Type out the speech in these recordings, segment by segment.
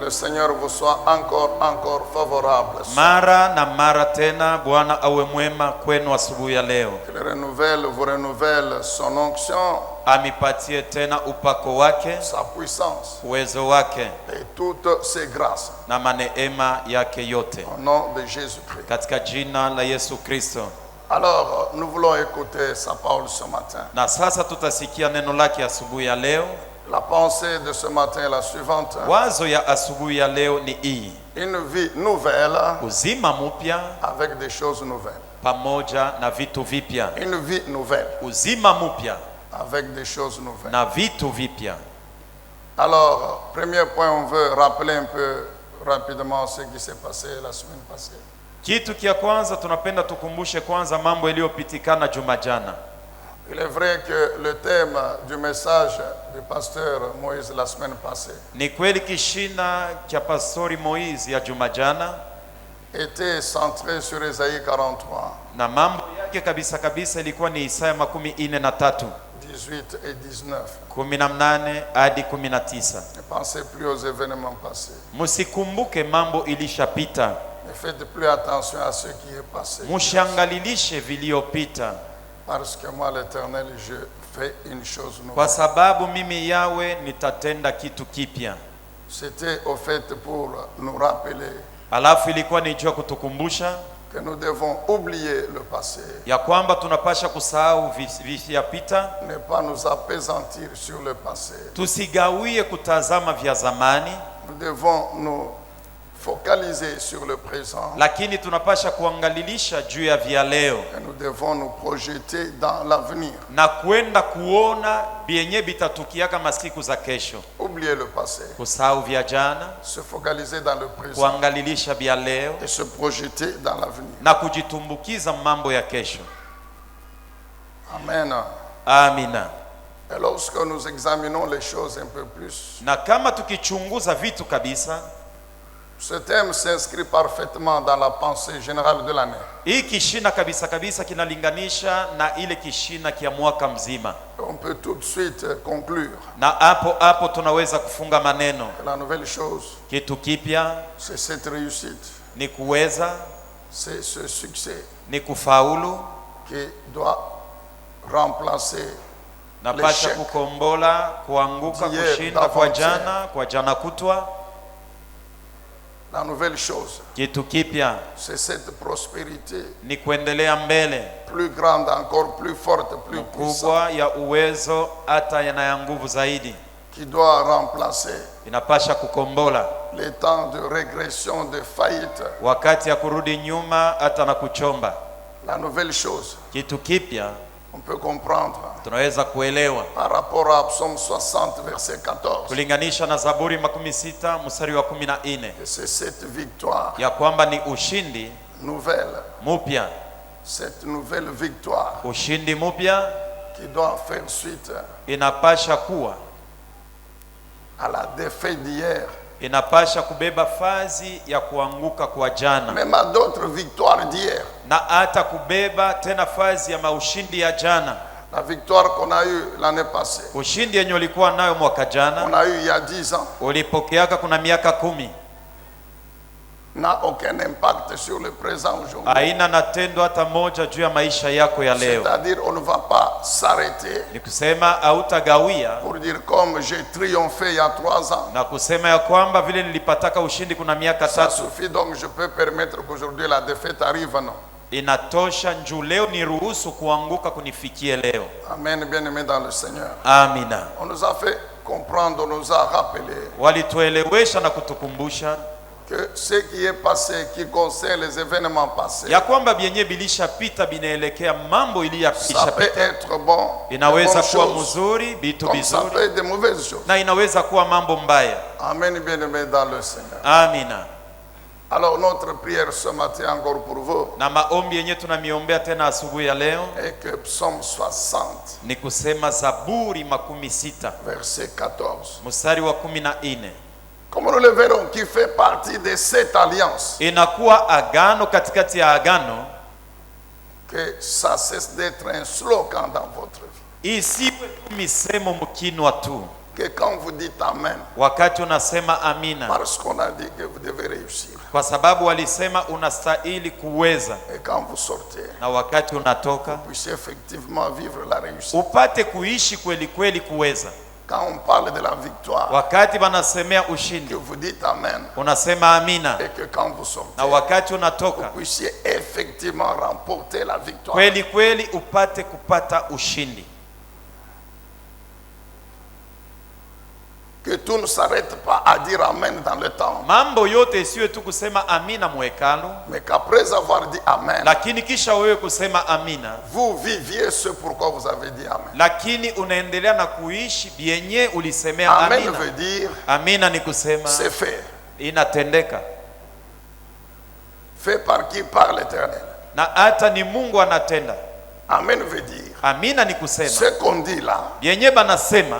Le Seigneur vous soit encore favorable. Mara na mara tena Bwana awe mwema kwenu asubuhi ya leo. Qu'il vous renouvelle son onction, Amipatie tena upako wake, sa puissance uwezo wake et toutes ses grâces. na maneema yake yote. Au nom de Jésus-Christ. Katika jina la Yesu Kristo. Alors, nous voulons écouter sa parole ce matin. Na sasa tutasikia neno lake asubuhi ya leo. La pensée de ce matin est la suivante. Wazo ya asubuhi ya leo ni hii: Une vie nouvelle uzima mpya avec des choses nouvelles. pamoja na vitu vipya. Une vie nouvelle Uzima mpya avec des choses nouvelles. na vitu vipya. Alors, premier point, on veut rappeler un peu rapidement ce qui s'est passé la semaine passée. Kitu kia kwanza tunapenda tukumbushe kwanza mambo yaliyopitikana juma jana. Il est vrai que le thème du message du pasteur Moïse la semaine passée Ni kweli kishina kia pastori Moizi ya juma jana était centré sur Isaïe 43, na mambo yake kabisa kabisa ilikuwa ni Isaya 43, 18 et 19. 18 hadi 19. Ne pensez plus aux événements passés. Musikumbuke mambo ilishapita. Ne faites plus attention à ce qui est passé. Mushangalilishe viliopita. Parce que moi, l'Éternel, je fais une chose Kwa nouvelle. sababu mimi Yawe nitatenda kitu kipya. C'était au fait pour nous rappeler Alafu ilikuwa ni jua kutukumbusha que nous devons oublier le passé, ya kwamba tunapasha kusahau vilivyopita, ne pas nous appesantir sur le passé. tusigawie kutazama vya zamani, Nous devons nous focaliser sur le présent lakini tunapasha kuangalilisha juu ya vya leo et nous devons nous projeter dans l'avenir. na kwenda kuona bienye bitatukiaka masiku za kesho. Oublier le passé, Kusahau vya jana, se focaliser dans le présent kuangalilisha vya leo et se projeter dans l'avenir. na kujitumbukiza mambo ya kesho. Amen. Amina. Et lorsque nous examinons les choses un peu plus, Na kama tukichunguza vitu kabisa, ce thème s'inscrit parfaitement dans la pensée générale de l'année. hii kishina kabisa kabisa kinalinganisha na ile kishina kia mwaka mzima. On peut tout de suite conclure Na hapo tunaweza kufunga maneno. que la nouvelle chose, Kitu kipya c'est cette réussite, ni kuweza, c'est ce succès ni kufaulu, qui doit remplacer na pasha l'échec kukombola, kuanguka, d'hier, kushinda kwa d'avant-hier. jana kutwa. La nouvelle chose, Kitu kipya c'est cette prospérité ni kuendelea mbele, plus grande, encore plus forte, plus puissante, kubwa ya uwezo hata yana nguvu zaidi. qui doit remplacer Inapasha kukombola les temps de régression, de faillite. wakati ya kurudi nyuma hata na kuchomba. La nouvelle chose, Kitu kipya on peut comprendre tunaweza kuelewa par rapport à Psaume 60, verset 14, kulinganisha na Zaburi 16 mstari wa 14 que c'est cette victoire ya kwamba ni ushindi nouvelle, mpya, cette nouvelle victoire ushindi mpya qui doit faire suite inapasha kuwa, à la défaite d'hier, inapasha kubeba fazi ya kuanguka kwa jana, même à d'autres victoires d'hier. na hata kubeba tena fazi ya maushindi ya jana. La victoire qu'on a eue l'année passée, Ushindi yenye ulikuwa nayo mwaka on jana, a eu il y a 10 ans, ulipokeaka kuna miaka 10, n'a aucun impact sur le présent aujourd'hui. haina na tendo hata moja juu ya maisha yako ya leo. C'est-à-dire, on ne va pas s'arrêter Ni kusema hautagawia pour dire comme j'ai triomphé il y a 3 ans. na kusema ya kwamba vile nilipataka ushindi kuna miaka Ça 3 suffit, donc je peux permettre qu'aujourd'hui la défaite arrive, non? inatosha. Njoo leo niruhusu kuanguka kunifikie leo. Amen, bien-aimé dans le Seigneur. Amina. On nous a fait comprendre, on nous a rappelé Walituelewesha na kutukumbusha que ce qui est passé, qui concerne les événements passés, ya kwamba bienye bilishapita binaelekea mambo ça iliyapita, peut être bon, des inaweza bonnes kuwa choses, mzuri, vitu comme ça vizuri, peut être des mauvaises choses. na inaweza kuwa mambo mbaya. Amen, bien-aimé dans le Seigneur. Amina. Alors notre prière ce matin encore pour vous Na maombi yenye tunamiombea tena asubuhi ya leo est que Psaume 60, ni kusema Zaburi 16 verset 14, mstari wa 14, comme nous le verrons, qui fait partie de cette alliance, inakuwa agano katikati ya agano, que ça cesse d'être un slogan dans votre vie. isiwe tu misemo mkinwa tu, que quand vous dites Amen, wakati unasema amina, parce qu'on a dit que vous devez réussir, kwa sababu walisema unastahili kuweza, et quand vous sortez, na wakati unatoka vous puissiez effectivement vivre la réussite. upate kuishi kweli kweli kuweza. Quand on parle de la victoire, Wakati wanasemea que ushindi, vous dites Amen, unasema amina, et que quand vous sortez, na wakati vous unatoka puissiez effectivement remporter la victoire. kweli kweli upate kupata ushindi. Que tout ne s'arrête pas à dire Amen dans le temps, Mambo yote isiwe tu kusema amina mwekalo, mais qu'après avoir dit Amen, lakini kisha wewe kusema amina, vous viviez ce pourquoi vous avez dit Amen. lakini unaendelea na kuishi bienye ulisemea Amen amina. veut dire Amina ni kusema c'est fait. inatendeka, Fait par qui? Par l'Éternel. na hata ni Mungu anatenda. Amen veut dire Amina ni kusema ce qu'on dit là, bienye banasema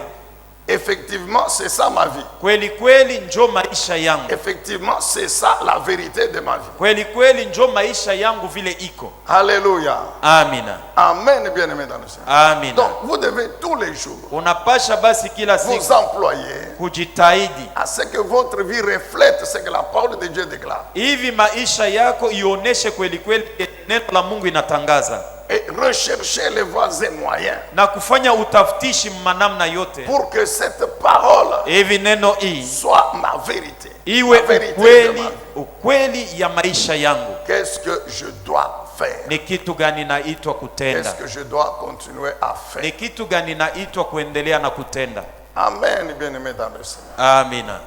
effectivement c'est ça ma vie. kweli kweli njo maisha yangu, Effectivement c'est ça la vérité de ma vie. kweli kweli njo maisha yangu vile iko. Alléluia. Amina, Amen, bien-aimé dans le Seigneur. amina. Donc vous devez tous les jours Unapasha basi kila vous siku employer kujitahidi à ce que votre vie reflète ce que la parole de Dieu déclare. hivi maisha yako ioneshe kweli kweli neno la Mungu inatangaza, Et rechercher les voies et moyens na kufanya utafutishi manamna yote pour que cette parole hivi neno hii soit ma vérité. iwe La vérité de ukweli, ma vie. ukweli ya maisha yangu. Qu'est-ce que je dois faire? Ni kitu gani naitwa kutenda? Qu'est-ce que je dois continuer à faire? Ni kitu gani naitwa kuendelea na kutenda? Amen, bien-aimé dans le Seigneur. Amina.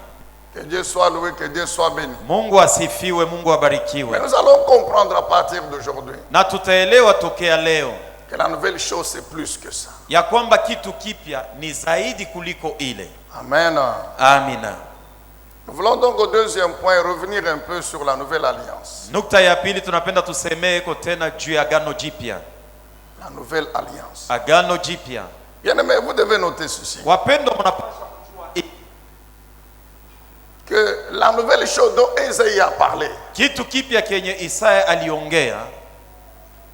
Que Dieu soit loué, que Dieu soit béni. Mungu asifiwe, Mungu Mais abarikiwe. nous allons comprendre à partir d'aujourd'hui Na tutaelewa tokea leo que la nouvelle chose c'est plus que ça. ya kwamba kitu kipya ni zaidi kuliko ile. Amen. Amina. Nous voulons donc au deuxième point revenir un peu sur la nouvelle alliance. Nukta ya pili tunapenda tusemeeko tena juu ya agano jipya. La nouvelle alliance. Agano jipya. Bien-aimé, vous devez noter ceci. Wapendwa, mnapaswa kujua hii. Que la nouvelle chose dont Ésaïe a parlé, Kitu kipya kenye Isaya aliongea,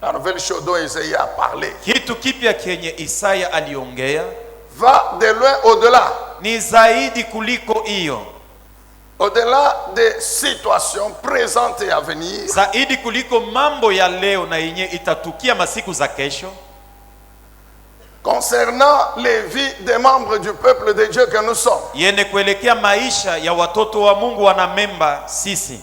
la nouvelle chose dont Ésaïe a parlé, kitu kipya kenye Isaya aliongea va de loin au-delà. ni zaidi kuliko hiyo, Au-delà des situations présentes et à venir, zaidi kuliko mambo ya leo na yenye itatukia masiku za kesho, concernant les vies des membres du peuple de Dieu que nous sommes. yene kuelekea maisha ya watoto wa Mungu wanamemba sisi.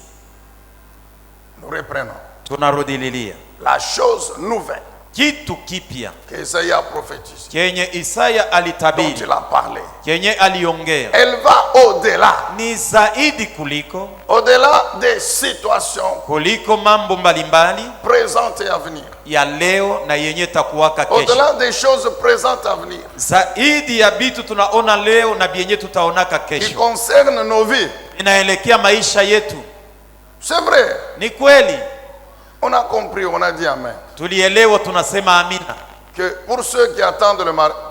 Nous reprenons. Tunarudililia La chose nouvelle kitu kipya qu'Ésaïe a prophétisé, kenye Isaya dont alitabiri, il a parlé, kenye aliongea elle va au-delà. ni zaidi kuliko Au-delà des situations mambo mbalimbali présentes et à venir. ya leo na yenye takuwaka kesho, Au-delà des choses présentes à venir, zaidi ya bitu tunaona leo na bienye tutaonaka qui kesho, concernent nos vies. inaelekea maisha yetu. C'est vrai. Ni kweli, On a compris, on a dit Amen. tulielewa, tunasema amina. Que pour ceux qui attendent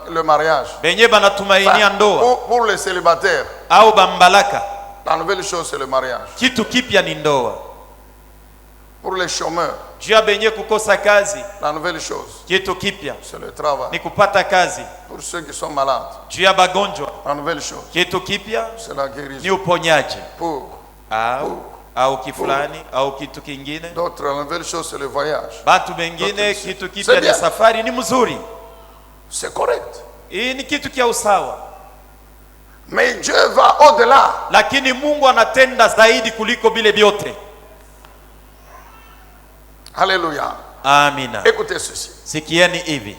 le mariage, Benye banatumainia ndoa pour les célibataires, au bambalaka, la nouvelle chose c'est le mariage. kitu kipya ni ndoa. Pour les chômeurs, Juu ya benye kukosa kazi, la nouvelle chose kitu kipya c'est le travail. ni kupata kazi. Pour ceux qui sont malades, Juu ya bagonjwa, la nouvelle chose kitu kipya c'est la ni guérison. uponyaji Pour au kifulani au kitu kingine. d'autres, la nouvelle chose c'est le voyage. Batu bengine D'autres, kitu c'est kipya ni bien. safari. Ni mzuri, C'est correct. hii ni kitu kia usawa, Mais Dieu va au-delà. lakini Mungu anatenda zaidi kuliko vile vyote. Alléluia. Amina. Écoutez ceci. Sikieni hivi,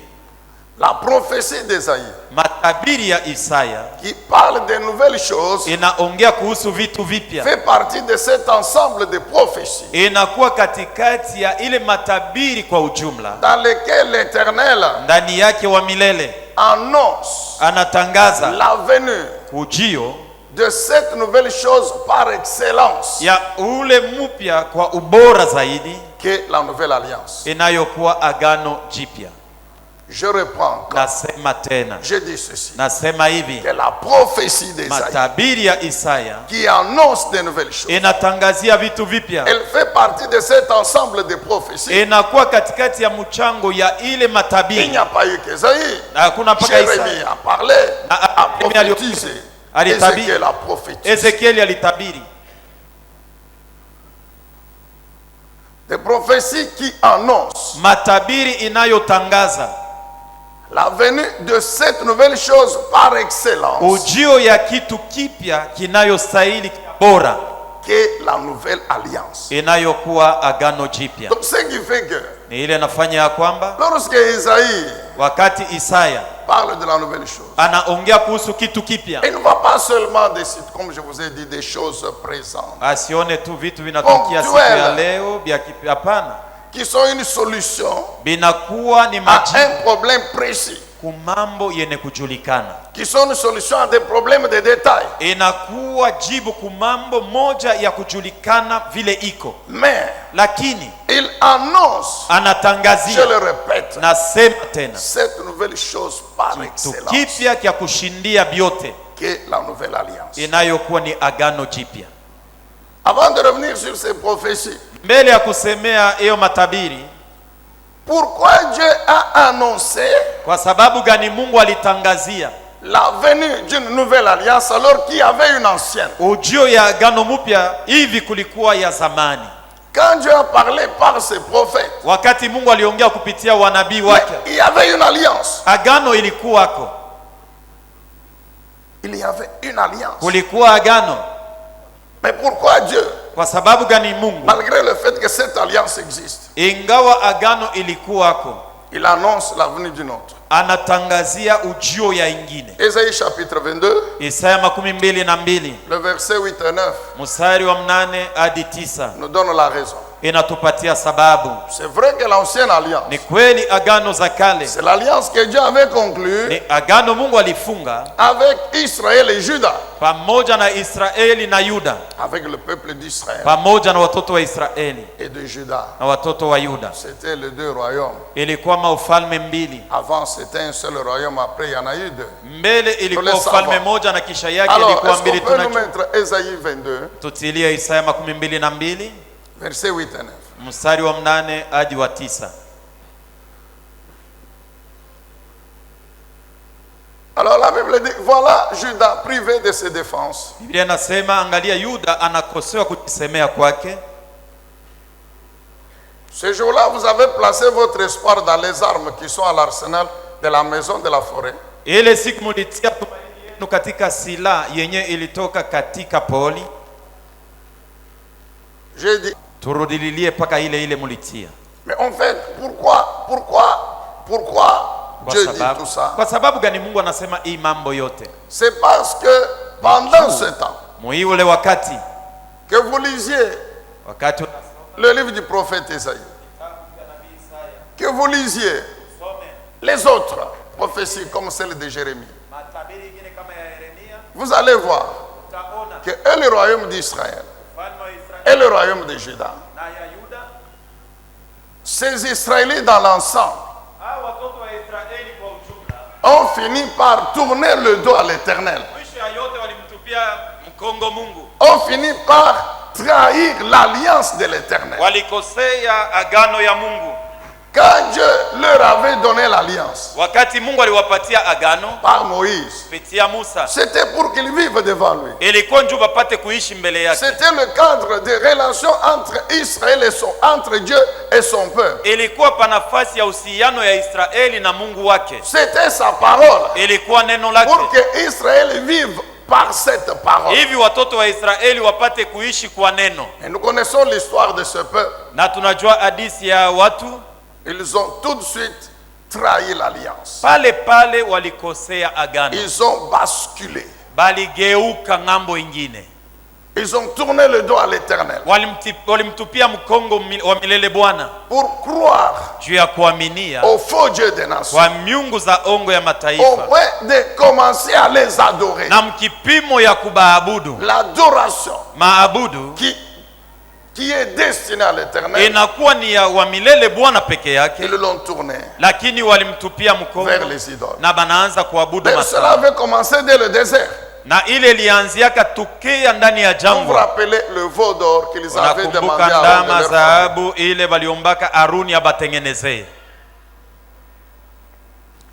La prophétie d'Ésaïe matabiri ya Isaya qui parle de nouvelles choses inaongea kuhusu vitu vipya, fait partie de cet ensemble de prophéties inakuwa katikati ya ile matabiri kwa ujumla, dans lesquelles l'Éternel ndani yake wa milele annonce anatangaza la venue ujio de cette nouvelle chose par excellence ya ule mpya kwa ubora zaidi, qu'est la nouvelle alliance. inayokuwa agano jipya. Je reprends. Nasema tena, Je dis ceci. nasema hivi, Que la prophétie d'Ésaïe matabiri ya Isaya qui annonce de nouvelles choses, inatangazia vitu vipya, elle fait partie de cet ensemble de prophéties. inakuwa katikati ya mchango ya ile Il n'y matabiri. a pas eu qu'Ésaïe. Na hakuna mpaka Jérémie Isaya. a parlé, a Jérémie prophétisé. alitabiri. Ézéchiel a prophétisé. Ezekieli alitabiri. Des prophéties qui annoncent Matabiri inayotangaza la venue de cette nouvelle chose par excellence, ujio ya kitu kipya kinayostahili bora, qu'est la nouvelle alliance. inayokuwa agano jipya. Donc ce qui fait que Ni ile nafanya ya kwamba lorsque Isaïe wakati Isaya parle de la nouvelle chose, anaongea kuhusu kitu kipya, il ne va pas seulement décider, comme je vous ai dit, des choses présentes, asione tu vitu vinatokea siku ya leo vya kipya. Hapana, qui sont une solution binakuwa ni à majibu un problème précis, kumambo yenye kujulikana, qui sont une solution à des problèmes de détail. inakuwa jibu kumambo moja ya kujulikana vile iko, Mais lakini il annonce, je anatangazia, le répète, nasema tena, cette nouvelle chose par kitu excellence, kipya kya kushindia vyote, qu'est la nouvelle alliance. inayokuwa ni agano jipya. Avant de revenir sur ces prophéties, Mbele ya kusemea hiyo matabiri, pourquoi Dieu a annoncé kwa sababu gani Mungu alitangazia la venue d'une nouvelle alliance alors qu'il y avait une ancienne? ujio ya agano mpya hivi kulikuwa ya zamani? Quand Dieu a parlé par ses prophètes, Wakati Mungu aliongea kupitia wanabii mais wake, il y avait une alliance. agano ilikuwako, Il y avait une alliance. kulikuwa agano. Mais pourquoi Dieu, Kwa sababu gani Mungu, malgré le fait que cette alliance existe, ingawa agano ilikuwako, il annonce la venue d'une autre? anatangazia ujio ya ingine? Ésaïe chapitre 22, Isaya 22 le verset 8 et 9 mstari wa 8 hadi 9 nous donne la raison. inatupatia sababu. C'est vrai que l'ancienne alliance, Ni kweli agano za kale c'est l'alliance que Dieu avait conclue ni agano Mungu alifunga avec Israël et Juda, pamoja na Israeli na Yuda, avec le peuple d'Israël pamoja na watoto wa Israeli et de Juda. na watoto wa Yuda. C'était les deux royaumes. Ilikuwa maufalme mbili, Avant, c'était un seul royaume, après, il y en a eu deux. mbele ilikuwa Tule ufalme sawa. moja na kisha yake Alors, ilikuwa est-ce mbili. qu'on peut nous Tunajua, mettre Ésaïe 22, tutilie Isaya 22 verset 8 et 9? mstari wa 8 hadi wa 9. Alors la Bible dit, voilà Juda privé de ses défenses. Biblia inasema, angalia Yuda anakosewa kujisemea kwake. Ce jour-là, vous avez placé votre espoir dans les armes qui sont à l'arsenal de la maison de la forêt. Ile siku mulitia tumaini yenu katika silaha yenye ilitoka katika poli. J'ai dit, Turudililie paka ile mulitia. mais en fait, pourquoi Dieu dit tout ça? Kwa sababu gani Mungu anasema hii mambo yote? C'est parce que pendant ce temps, Mui ule wakati que vous lisiez wakati le livre du prophète Isaïe, que vous lisiez les autres prophéties comme celle de Jérémie, vous allez voir que et le royaume d'Israël et le royaume de Juda, ces Israélites dans l'ensemble, ont fini par tourner le dos à l'Éternel, ont fini par trahir l'alliance de l'Éternel. walikosea agano ya Mungu. Quand Dieu leur avait donné l'alliance Wakati Mungu aliwapatia agano par Moïse, kupitia Musa, c'était pour qu'ils vivent devant lui. ilikuwa njoo wapate kuishi mbele yake. C'était le cadre des relations entre Israël et entre Dieu et son peuple. Ilikuwa pa nafasi ya uhusiano ya Israeli na Mungu wake. C'était sa parole Ilikuwa neno lake, pour que Israël vive par cette parole. hivi watoto wa Israeli wapate kuishi kwa neno. Et nous connaissons l'histoire de ce peuple. Na tunajua hadithi ya watu Ils ont tout de suite trahi l'alliance. pale pale, walikosea agano, Ils ont basculé. baligeuka ng'ambo ingine, Ils ont tourné le dos à l'Éternel walimtupia mkongo wa milele Bwana pour croire juu ya kuaminia au faux Dieu des nations, kwa miungu za ongo ya au mataifa, point de commencer à les adorer. na mkipimo ya kubaabudu. L'adoration Maabudu qui est destinée à l'Éternel, inakuwa ni ya wa milele Bwana peke yake, ils l'ont tourné lakini walimtupia mkongo vers les idoles. na banaanza kuabudu Mais cela masanamu. avait commencé dès le désert. Na ile ilianziaka tukia ndani ya Vous vous jangwa. rappelez le veau d'or qu'ils avaient demandé Unakumbuka à Aaron de ndama leur faire. dhahabu ile waliombaka Aruni abatengenezee.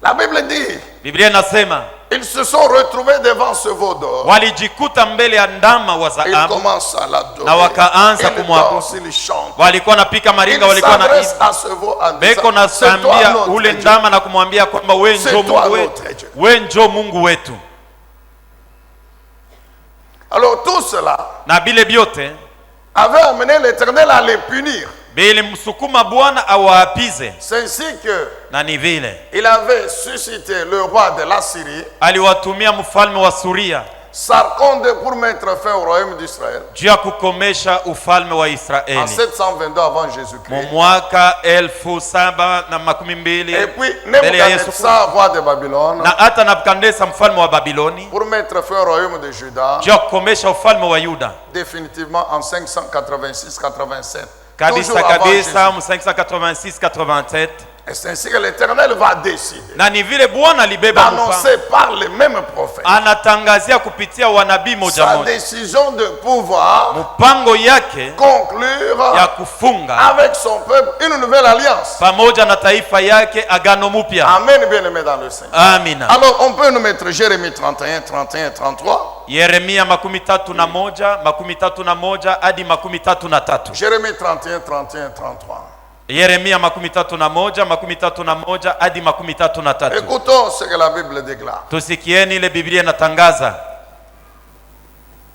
La Bible dit, Biblia inasema ils se sont retrouvés devant ce veau d'or. walijikuta mbele ya ndama wa Ils dhahabu commencent à l'adorer. na wakaanza Ils kumwabudu. dansent, ils chantent. Walikuwa napika maringa, Ils walikuwa na s'adressent à ce veau en beko disant, c'est toi nasambia notre ule Dieu. ndama na kumwambia kwamba we C'est njo toi Mungu notre wetu, Dieu. we njo Mungu wetu. Alors tout cela Na bile byote avait amené l'Éternel à les punir. bilimsukuma Bwana awaapize, C'est ainsi que na ni vile il avait suscité le roi de la Syrie, aliwatumia mfalme wa Suria Sarkonde, pour mettre fin au royaume d'Israël juu ya kukomesha ufalme wa en Israeli 722 avant mu Jésus-Christ. mwaka 1712 Et puis mbele ya Yesu Kristo. Nebuchadnezzar, roi de Babylone, Na hata Nebukadneza mfalme wa Babiloni pour mettre fin au royaume de Juda, juu ya kukomesha ufalme wa Yuda définitivement en 586-87. kabisa Toujours avant kabisa Jésus. mu 586-87. Et c'est ainsi que l'Éternel va décider Na ni vile Bwana alibeba mpango, d'annoncer par les mêmes prophètes anatangazia kupitia wanabii moja sa moja décision de pouvoir mpango yake conclure ya kufunga avec son peuple une nouvelle alliance. pamoja na taifa yake agano mupya. Amen, bien-aimés dans le Seigneur. Amina. Alors on peut nous mettre Jérémie 31, 31 et 33. Yeremia 31 hadi 33. Jérémie 31, 31 et 33. Yeremia 31 hadi 33. Écoutons ce que la Bible déclare. Tusikieni ile Biblia inatangaza.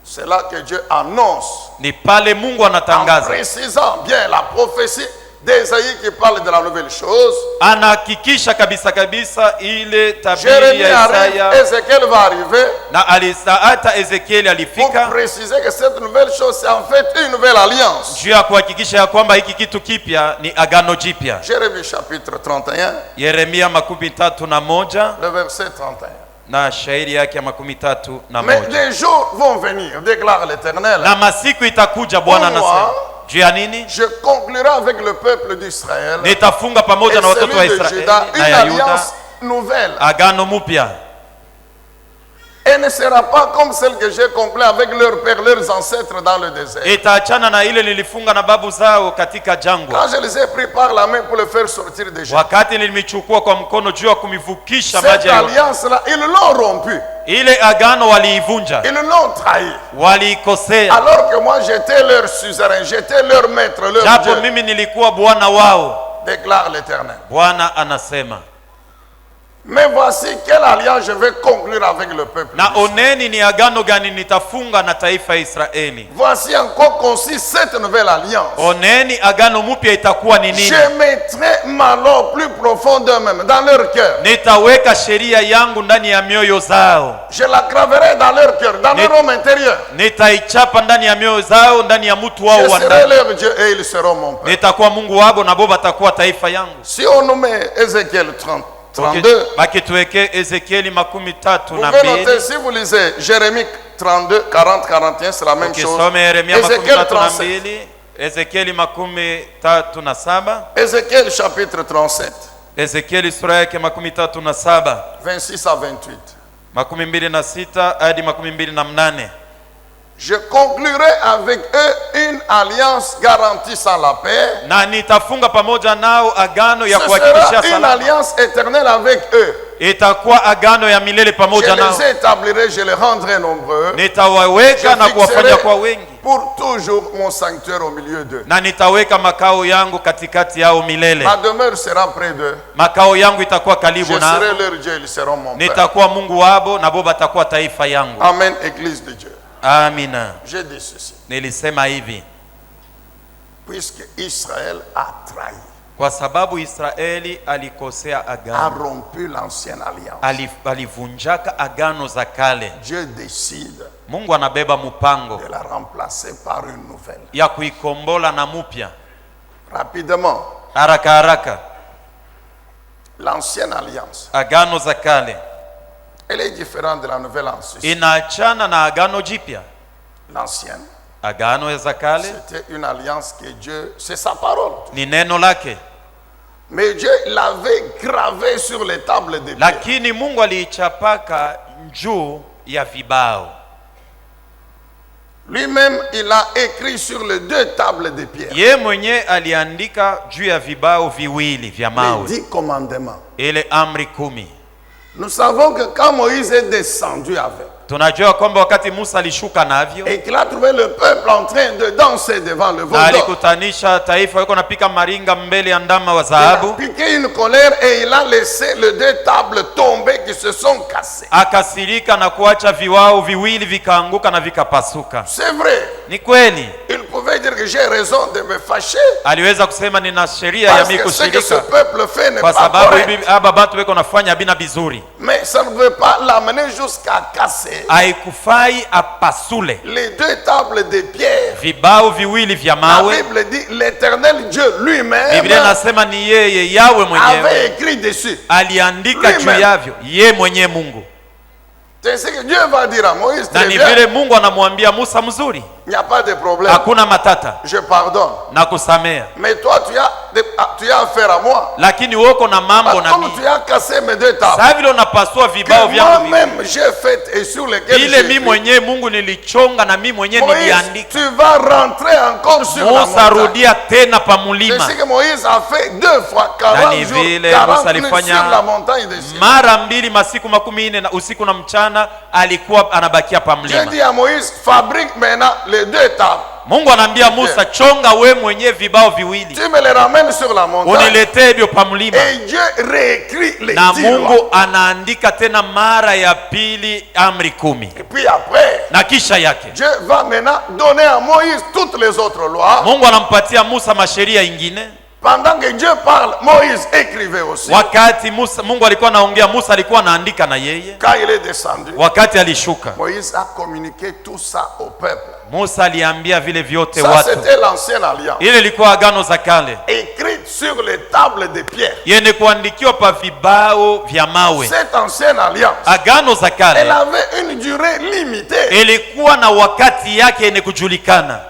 C'est là que Dieu annonce, Ni pale Mungu en anatangaza, précisant bien la prophétie d'Ésaïe qui parle de la nouvelle chose. anahakikisha kabisa kabisa ile tabiri Jérémie ya arrive, Isaya, Ézéchiel va arriver na hata Ezekieli pour alifika préciser que cette nouvelle chose, c'est en fait une nouvelle alliance. juu ya kuhakikisha ya kwamba hiki kitu kipya ni agano jipya. Jérémie chapitre 31, Yeremia 31 le verset 31. na shairi yake ya Mais 31. des jours vont venir, déclare l'Éternel. Na masiku itakuja, Bwana anasema. Juu ya nini? Je conclurai avec le peuple d'Israël Nitafunga et pamoja na watoto wa celui de Israeli Juda une na ya Yuda alliance nouvelle. agano mupya. Elle ne sera pas comme celle que j'ai conclue avec leurs pères, leurs ancêtres dans le désert. Itaachana na ile nilifunga na babu zao katika jangwa, Quand je les ai pris par la main pour les faire sortir d'Égypte, wakati nilimichukua kwa mkono juu ya kumivukisha cette maji ya Yordani. alliance-là, ils l'ont rompue, Ile agano waliivunja, ils l'ont trahi. waliikosea, Alors que moi j'étais leur suzerain, j'étais leur maître, leur japo Dieu, mimi nilikuwa bwana wao. déclare l'Éternel. Bwana anasema, Mais voici quelle alliance je vais conclure avec le peuple na d'Israël. oneni ni agano gani nitafunga na taifa ya Israeli. Voici en quoi consiste cette nouvelle alliance. Oneni agano mupya itakuwa ni nini. Je mettrai ma loi plus profonde d'eux-mêmes, dans leur cœur. Nitaweka sheria yangu ndani ya mioyo zao, Je la graverai dans leur cœur, dans leur homme intérieur. nitaichapa ndani ya mioyo zao, ndani ya mtu wao Je wa serai ndani. leur Dieu et ils seront mon peuple. Nitakuwa Mungu wao na bo batakuwa taifa yangu. Si on nous met Ézéchiel 32, Bakituweke Ezekieli vous pouvez noter, 32. si vous lisez Jérémie 32, 40, 41, c'est la même chose. Ukisome Yeremia Ézéchiel 37. 32, Ezekieli 37, Ézéchiel chapitre 37, Ezekieli sura yake 37, 26 à 28. 26 hadi 28. Je conclurai avec eux une alliance garantissant la paix. Na nitafunga pamoja nao agano ya Ce kuhakikisha sera une salama. alliance éternelle avec eux. Itakuwa agano ya milele Je pamoja nao. les établirai, je les rendrai nombreux. Nitawaweka na Je kuwafanya fixerai kwa wengi, pour toujours mon sanctuaire au milieu d'eux. na nitaweka makao yangu katikati yao milele. Ma demeure sera près d'eux. Makao yangu itakuwa Je karibu nao. serai leur Dieu, ils seront mon père. Nitakuwa Mungu wabo na bo batakuwa taifa yangu. Amen, Église de Dieu. Amina. J'ai dit ceci. Nilisema hivi, Puisque Israël a trahi, kwa sababu Israeli alikosea a agano, rompu l'ancienne alliance, alivunjaka agano za kale. Dieu décide Mungu anabeba mpango de la remplacer par une nouvelle. ya kuikombola na mupya. Rapidement, Haraka haraka, l'ancienne alliance, agano za kale elle est différente de la nouvelle en ceci. inaachana na agano jipya. L'ancienne, Agano za kale c'était une alliance que Dieu, c'est sa parole. ni neno lake, Mais Dieu l'avait gravée sur les tables de pierre. lakini Mungu aliichapaka juu ya vibao. Lui-même, il a écrit sur les 2 tables de pierre. Ye mwenye aliandika juu ya vibao viwili vya mawe. Les 10 commandements. Ile amri 10. Nous savons que quand Moïse est descendu avec, tunajua kwamba wakati Musa alishuka navyo et qu'il a trouvé le peuple en train de danser devant le veau na d'or, alikutanisha taifa yuko napika maringa mbele ya ndama wa il a dhahabu, piqué une colère et il a laissé les 2 tables tomber qui se sont cassées. akasirika na kuacha viwao viwili vikaanguka na vikapasuka. C'est vrai. Ni kweli, Il pouvait dire que j'ai raison de me fâcher aliweza kusema nina sheria ya parce mimi que ce que ce kushirika peuple fait n'est kwa pas sababu correct. hivi aba batu weko nafanya bina bizuri. Mais ça ne veut pas l'amener jusqu'à casser Haikufai apasule les 2 tables de pierre. vibao viwili vya La mawe. Bible dit l'éternel Dieu lui-même Biblia nasema ni yeye Yawe avait mwenyewe écrit dessus. aliandika juu Lui-même. yavyo, ye mwenye Mungu. C'est ce que Dieu va dire à Moïse. Na Très ni bien. vile Mungu anamwambia Musa, mzuri, Il n'y a pas de problème. hakuna matata Je pardonne. na kusamea, Mais toi, tu as affaire à moi. lakini woko na mambo Parce que na comme mimi. tu as cassé mes 2 tables, Sasa vile unapasua vibao que vyangu moi-même j'ai fait et sur lesquelles ile j'ai mimi écrit. mwenyewe Mungu nilichonga na mimi mwenyewe Moïse, niliandika. tu vas rentrer encore sur la Musa montagne. rudia tena pa C'est mulima. ce que Moïse a fait 2 fois, 40 Na ni jours, vile 40 Musa nuits alifanya sur la montagne de Sinaï. mara mbili masiku 40 na usiku na mchana alikuwa anabakia pa Dieu mlima. dit à Moïse, fabrique maintenant les 2 tables. Mungu anaambia Musa, chonga we mwenyewe vibao viwili Tu me les ramènes sur la montagne. uniletee hivyo pa mlima. Et Dieu réécrit les 10 Na lois. Mungu anaandika tena mara ya pili amri 10. Et puis après, Na kisha yake Dieu va maintenant donner à Moïse toutes les autres lois. Mungu anampatia Musa masheria ingine. Pendant que Dieu parle, Moïse écrivait aussi. Wakati Mungu alikuwa anaongea, Musa alikuwa anaandika na yeye. Quand il est descendu, Wakati alishuka, Moïse a communiqué tout ça au peuple. Musa aliambia vile vyote Ça, watu. c'était l'ancienne alliance. Ile ilikuwa agano za kale Écrite sur les tables de pierre. yenye kuandikiwa pa vibao vya mawe. Cette ancienne alliance, Agano za elle kale avait une durée limitée. ilikuwa na wakati yake yenye kujulikana,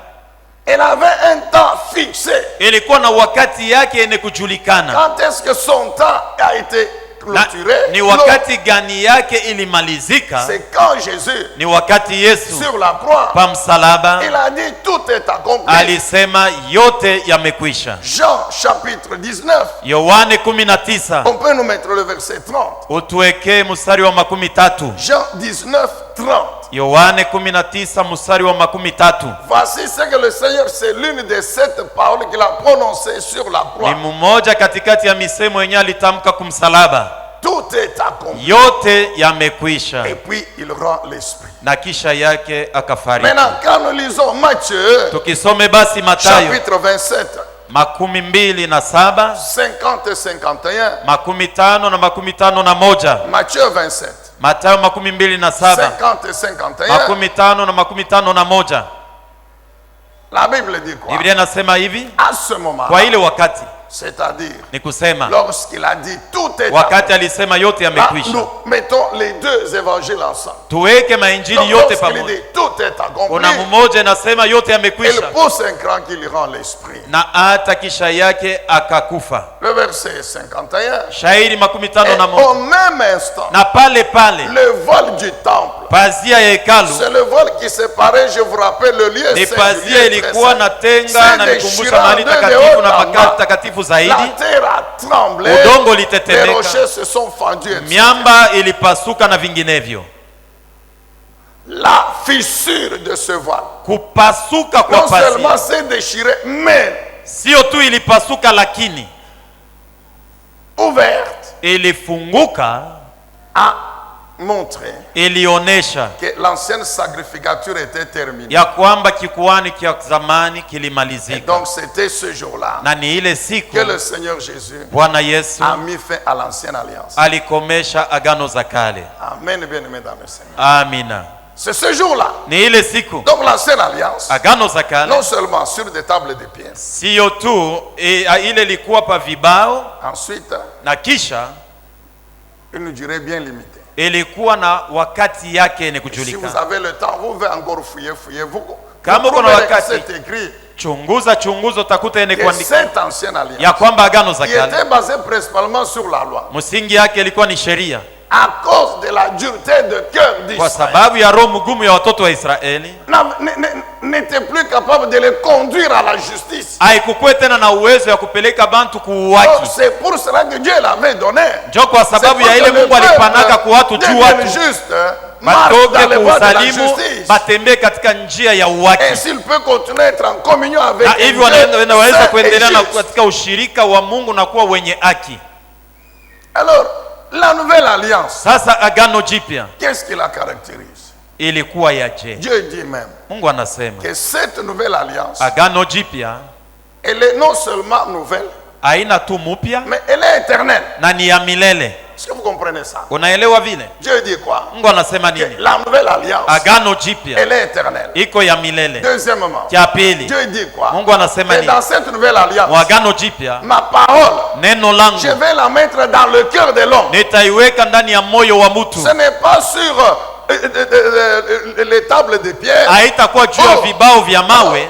Elle avait un temps fixé. ilikuwa na wakati yake yenye kujulikana. Quand est-ce que son temps a été Na, clôturé? ni wakati gani yake ilimalizika? C'est quand Jésus, Ni wakati Yesu sur la croix, pa msalaba il a dit tout est accompli. alisema yote yamekwisha. Jean chapitre 19. Yohane 19, On peut nous mettre le verset 30. utuwekee mstari wa 13. Jean 19, 30. Yohane 19 mstari wa 13. Voici ce que le Seigneur, c'est l'une des 7 paroles qu'il a prononcées sur la croix. Ni mmoja katikati ya misemo yenyewe alitamka kumsalaba, Tout est accompli. yote yamekwisha, Et puis il rend l'esprit. na kisha yake akafariki. Maintenant, quand nous lisons Matthieu, Tukisome basi Mathayo chapitre 27, 27, 50 et 51. 50 na 51. Matthieu 27, Mathayo 27, 50 et 51. 50 na 51. La Bible dit quoi? Biblia inasema hivi, À ce moment, kwa ile wakati, c'est-à-dire ni kusema lorsqu'il a dit tout est wakati alisema yote Là, yamekwisha. nous mettons les 2 évangiles ensemble. Tuweke mainjili Donc, yote lorsqu'il pamoja. dit tout est accompli, Kuna mmoja inasema yote il yamekwisha, pousse un cran qui lui rend l'esprit. na hata kisha yake akakufa. Le verset 51. Shairi Et 51. au même instant, Na pale pale le vol du temple, pazia ya hekalu, c'est le vol qui séparait, je vous rappelle, le lieu ni saint, pazia le lieu très ilikuwa saint. natenga na nikumbusha mahali takatifu na makati takatifu La zaidi. terre a tremblé, Udongo les ulitetemeka, rochers se sont fendus, etc. miamba ilipasuka na vinginevyo. La fissure de ce voile, Kupasuka kwa non seulement pazia s'est déchiré, mais sio tu ilipasuka, lakini ouverte, ilifunguka, a montré ilionesha que l'ancienne sacrificature était terminée. ya kwamba kikuani kia zamani Et kilimalizika. donc c'était ce jour-là Na ni ile siku que le Seigneur Jésus Bwana Yesu a mis fin à l'ancienne alliance. alikomesha agano za kale. Amen, bien-aimés dans le Seigneur. Amina. C'est ce jour-là. Ni ile siku Donc l'ancienne alliance, agano za kale non seulement sur des tables de pierre, sio tu ile ilikuwa pa vibao, ensuite na kisha une durée bien limitée. ilikuwa na wakati yake yenye Si vous kujulikana. avez le temps, vous pouvez encore fouiller. Vous Kama uko na trouverez que wakati, c'est écrit chunguza utakuta yenye que kuandika cette ancienne alliance, ya kwamba agano za qui était kale basée principalement sur la loi, msingi yake ilikuwa ni sheria, à cause de la dureté de cœur kwa d'Israël, sababu ya roho mgumu ya watoto wa Israeli, n'était plus capable de les conduire à la justice. haikukuwa tena na uwezo ya kupeleka bantu Oh, kuuwaki. c'est pour cela que Dieu l'avait donné. Njo kwa sababu ya ile Mungu alipanaka kwa watu tu watu batoke kuusalimu, batembee katika njia ya uwaki, et s'il peut continuer à être en communion avec na hivi wanaweza kuendelea na katika ushirika wa Mungu na kuwa wenye haki. Alors, la nouvelle alliance, Sasa agano jipya qu'est-ce qui la caractérise? ilikuwa ya je? Dieu dit même Mungu anasema que cette nouvelle alliance, agano jipya elle est non seulement nouvelle, haina tu mupya mais elle est éternelle. na ni ya milele. Est-ce que vous comprenez ça? Unaelewa vile Dieu dit quoi? Mungu anasema Que nini? la nouvelle alliance, Agano jipya elle est éternelle. iko ya milele. Deuxièmement, Cha pili, Dieu dit quoi? Mungu anasema Que nini? dans cette nouvelle alliance, Mwagano jipya, ma parole, neno langu je vais la mettre dans le cœur de l'homme. nitaiweka ndani ya moyo wa mtu. Ce n'est pas sur les tables de pierre. Haitakuwa juu ya vibao vya mawe.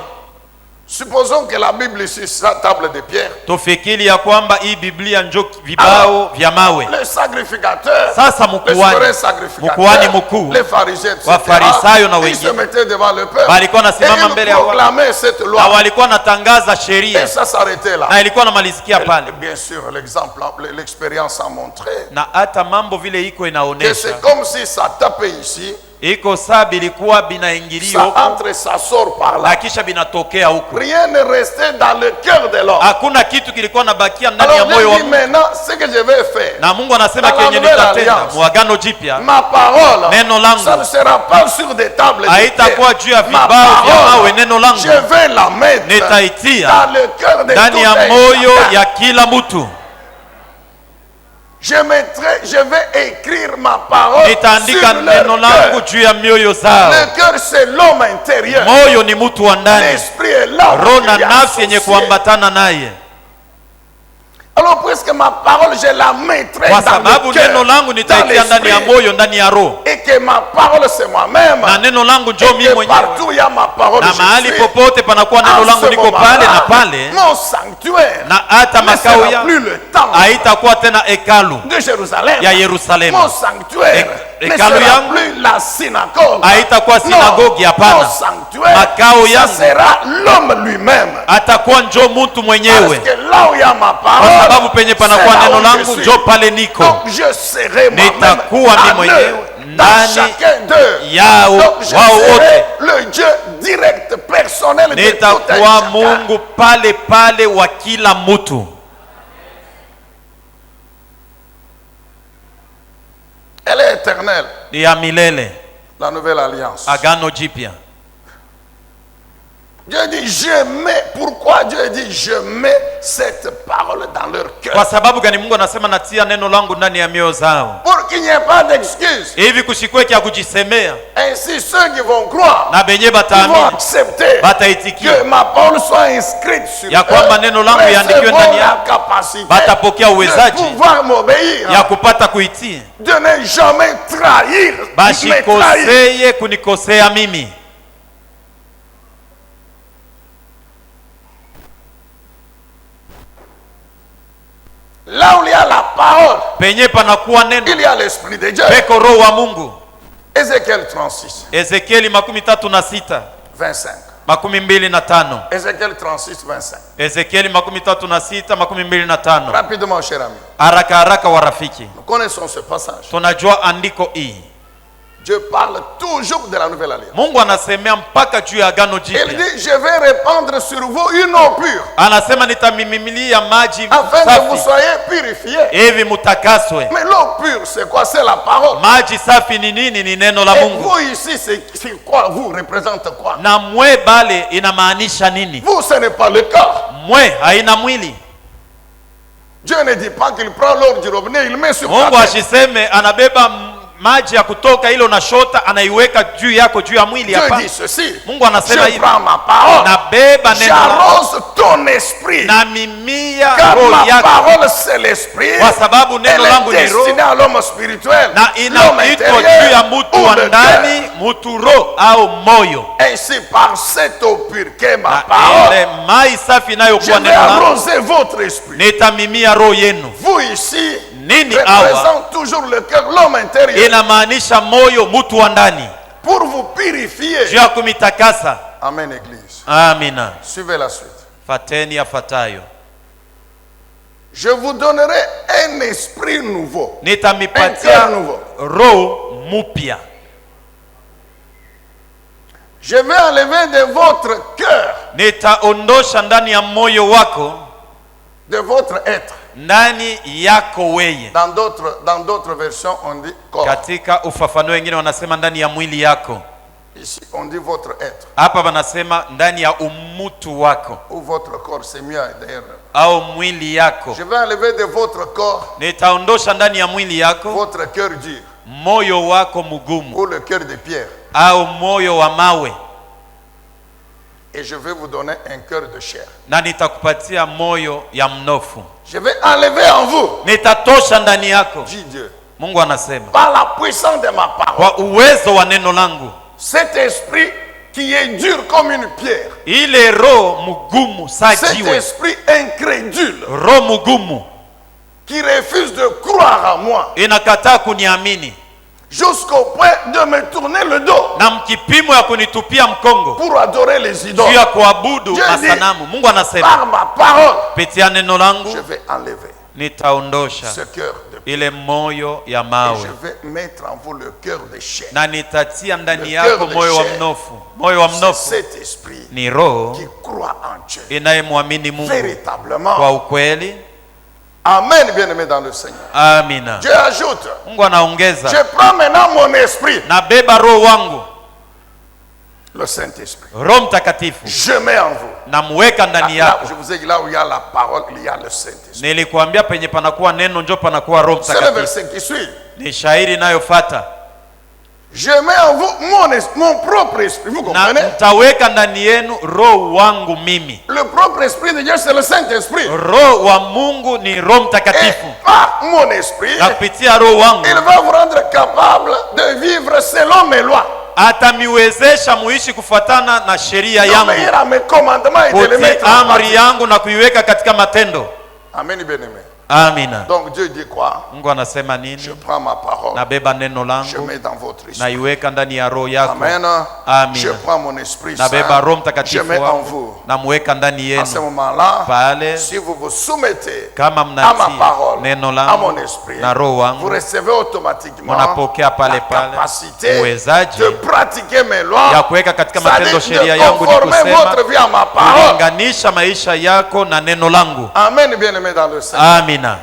Supposons que la Bible ici, c'est la table de pierre. Tufikiri ya kwamba hii Biblia njo vibao vya mawe. Le sacrificateur, Sasa le mkuhani souverain sacrificateur, mkuhani mkuu, les pharisiens, etc. Wafarisayo na Ils se wengine mettaient devant le peuple walikuwa et nasimama mbele ils ya watu proclamaient cette na loi. walikuwa natangaza Et sheria ça s'arrêtait là. na ilikuwa namalizikia pale, Bien sûr, l'exemple, l'expérience a montré na hata mambo vile iko que inaonesha c'est comme si ça tapait ici, iko saa bilikuwa binaingilia ça huko entre et ça sort par là. na kisha binatokea huko. Rien ne restait dans le cœur de l'homme. Hakuna kitu kilikuwa nabakia ndani ya Alors moyo wa Dieu dit mtu. maintenant ce que je vais faire. Na Mungu anasema Dans la kenye nouvelle nitatenda alliance, mwagano jipya, Ma parole, neno langu ça ne sera pas sur des tables de haitakuwa juu ya pierre. Ma vibao vya mawe. parole, Neno langu je vais la mettre nitaitia dans le cœur de ndani ya tout moyo un chacun. ya kila mtu. Je vais écrire ma parole Nitaandika sur neno leur langu cœur. juu ya mioyo zao. Le cœur, c'est l'homme intérieur. Moyo ni mtu wa ndani, L'esprit est l'homme roho qui na est nafsi yenye associé. kuambatana naye. Alors puisque ma parole, je la mettrai Kwa dans sababu le cœur, neno langu dans nitaitia ndani ya l'esprit, moyo, ndani ya roho, et que ma parole, c'est moi-même. na neno langu njo Et mimi que mwenyewe, partout il y a ma parole, na je mahali suis. popote panakuwa neno En langu, ce niko moment-là, pale na pale, mon sanctuaire na hata ne makao sera ya plus le temple haitakuwa tena hekalu de Jérusalem. ya Yerusalemu. Mon sanctuaire ne Hekalu sera yangu plus la synagogue. haitakuwa sinagogi, Non, hapana. mon sanctuaire, Makao ça yangu sera l'homme lui-même. atakuwa njo mtu Parce mwenyewe, que là où il y a ma kwa parole, sababu penye c'est panakuwa là neno où je langu suis. njo pale niko. Donc je serai moi-même Nitakuwa mimi en mwenyewe eux, dans ndani chacun d'eux. yao Donc je wao serai wote. le Dieu direct, personnel de tout un Nitakuwa chacun. Mungu pale pale wa kila mtu. Elle est éternelle, Ni ya milele, la nouvelle alliance. agano jipya. Dieu dit, je mets, pourquoi Dieu dit, je mets cette parole dans leur Kwa cœur? sababu gani Mungu anasema natia neno langu ndani ya mioyo zao, Pour qu'il n'y ait pas d'excuse. hivi kusikwe kya kujisemea, Ainsi, ceux qui vont croire, na benye ils vont bataamini accepter bataitikia que ma parole soit inscrite sur ya kwamba neno langu iandikiwe recevront ndani la yao, capacité batapokea de uwezaji pouvoir m'obéir, ya kupata kuitii, de ne jamais trahir, me trahir. bashikoseye kunikosea mimi. Là où il y a la parole, Penye panakuwa neno il y a l'Esprit de Dieu. peko roho wa Mungu. Ézéchiel 36, Ezekieli 36 25. 25. Ézéchiel 36, 25. Ezekieli 36 25. Rapidement, cher ami. Haraka haraka wa rafiki, Nous connaissons ce passage. tunajua andiko hii. Dieu parle toujours de la nouvelle alliance. Mungu anasemea mpaka juu ya agano Il jipya. dit, je vais répandre sur vous une eau pure, Anasema nitamimimilia maji afin que vous safi soyez purifiés. hivi mutakaswe. Mais l'eau pure, c'est quoi? C'est la parole. Maji safi ni nini? Ni neno la Et Mungu. vous ici, c'est quoi? Vous représentez quoi? Na mwe bale inamaanisha nini? Vous, ce n'est pas le corps. Mwe haina mwili. Dieu ne dit pas qu'il prend l'eau du robinet, il met sur ta Mungu tête. ashiseme anabeba maji ya kutoka ile unashota anaiweka juu yako juu ya mwili Dieu hapa. dit ceci. Mungu anasema Je hivi, prends ma parole, nabeba neno langu j'arrose ton esprit. na mimia Car roho ma yako, parole, c'est l'esprit. kwa sababu neno Elle langu est ni roho destinée à l'homme spirituel, na l'homme inaitwa juu intérieur ya mtu ou wa le cœur. ndani, mtu roho au moyo. Ainsi, par cette eau pure qu'est ma Na parole, ile mai safi je inayokuwa vais neno langu arroser votre esprit. nitamimia roho yenu. Vous ici, Nini awa représente toujours le cœur, l'homme intérieur. inamaanisha moyo, mutu wa ndani. Pour vous purifier. Juu ya kumitakasa. Amen, Église. Amina. Suivez la suite. Fateni afatayo. Je vous donnerai un esprit nouveau. Nitamipatia roho mupya. Je vais enlever de votre cœur. Nitaondosha ndani ya moyo wako. De votre être. Ndani yako weye. Dans d'autres versions on dit corps. Katika ufafanuo wengine wanasema ndani ya mwili yako. Ici on dit votre être. Hapa wanasema ndani ya umutu wako. Ou votre corps, c'est mieux d'ailleurs. Au mwili yako. Je vais enlever de votre corps. Nitaondosha ndani ya mwili yako. Votre cœur dur. Moyo wako mugumu. Ou le cœur de pierre. Au moyo wa mawe. Et je vais vous donner un cœur de chair. Na nitakupatia moyo ya mnofu. Je vais enlever en vous. Nitatosha ndani yako. Dit Dieu. Mungu anasema. Par la puissance de ma parole. Kwa uwezo wa neno langu. Cet esprit qui est dur comme une pierre. Ile roho mugumu sa Cet jiwe. esprit incrédule. Roho mugumu. Qui refuse de croire à moi. Inakataa kuniamini. Jusqu'au point de me tourner le dos. Na mkipimo ya kunitupia mkongo. Pour adorer les idoles. Juu ya kuabudu masanamu. Mungu anasema. Par ma parole. Kupitia neno langu. Je vais enlever. Nitaondosha. Ce cœur de ile moyo ya mawe. Et je vais mettre en vous le cœur de chair. Na nitatia ndani yako moyo wa mnofu. Moyo wa mnofu. Cet esprit ni roho qui croit en Dieu. Inayemwamini Mungu. Véritablement. Kwa ukweli. Amen, bien-aimé dans le Seigneur. Amina. Dieu ajoute. Mungu anaongeza. Je prends maintenant mon esprit. Nabeba roho wangu. Le Saint-Esprit. Roho Mtakatifu. Je mets en vous. Namweka ndani yako. Je vous ai dit là où il y a la parole, il y a le Saint-Esprit. Nilikuambia penye panakuwa neno njo panakuwa Roho Mtakatifu. C'est le verset qui suit. Ni shairi inayofuata. Je mets en vous mon propre esprit. Vous comprenez? Na nitaweka ndani yenu roho wangu mimi. Le propre esprit de Dieu c'est le Saint-Esprit. Roho wa Mungu ni Roho Mtakatifu. Et par mon esprit, na kupitia roho wangu, il va vous rendre capable de vivre selon mes lois. Atamiwezesha muishi kufuatana na sheria yangu. Kutii amri yangu na kuiweka katika matendo. Amen, bien-aimé. Amina. Donc Dieu dit quoi? Mungu anasema nini? Je prends ma parole. Nabeba neno langu. Je mets dans votre esprit. Naiweka ndani ya roho yako. Amen. Amina. Je prends mon esprit. Nabeba Roho Mtakatifu. Je mets en vous. Namweka ndani yenu. À ce moment-là, pale, si vous vous soumettez kama à ma parole, neno à langu, mon esprit, na roho wangu, vous recevez automatiquement pale la capacité uwezaji de pratiquer mes lois, ya kuweka katika matendo sheria de yangu, ni conformer votre vie à ma parole. kulinganisha maisha yako na neno langu. Amen, bien-aimé dans le Seigneur. Amina.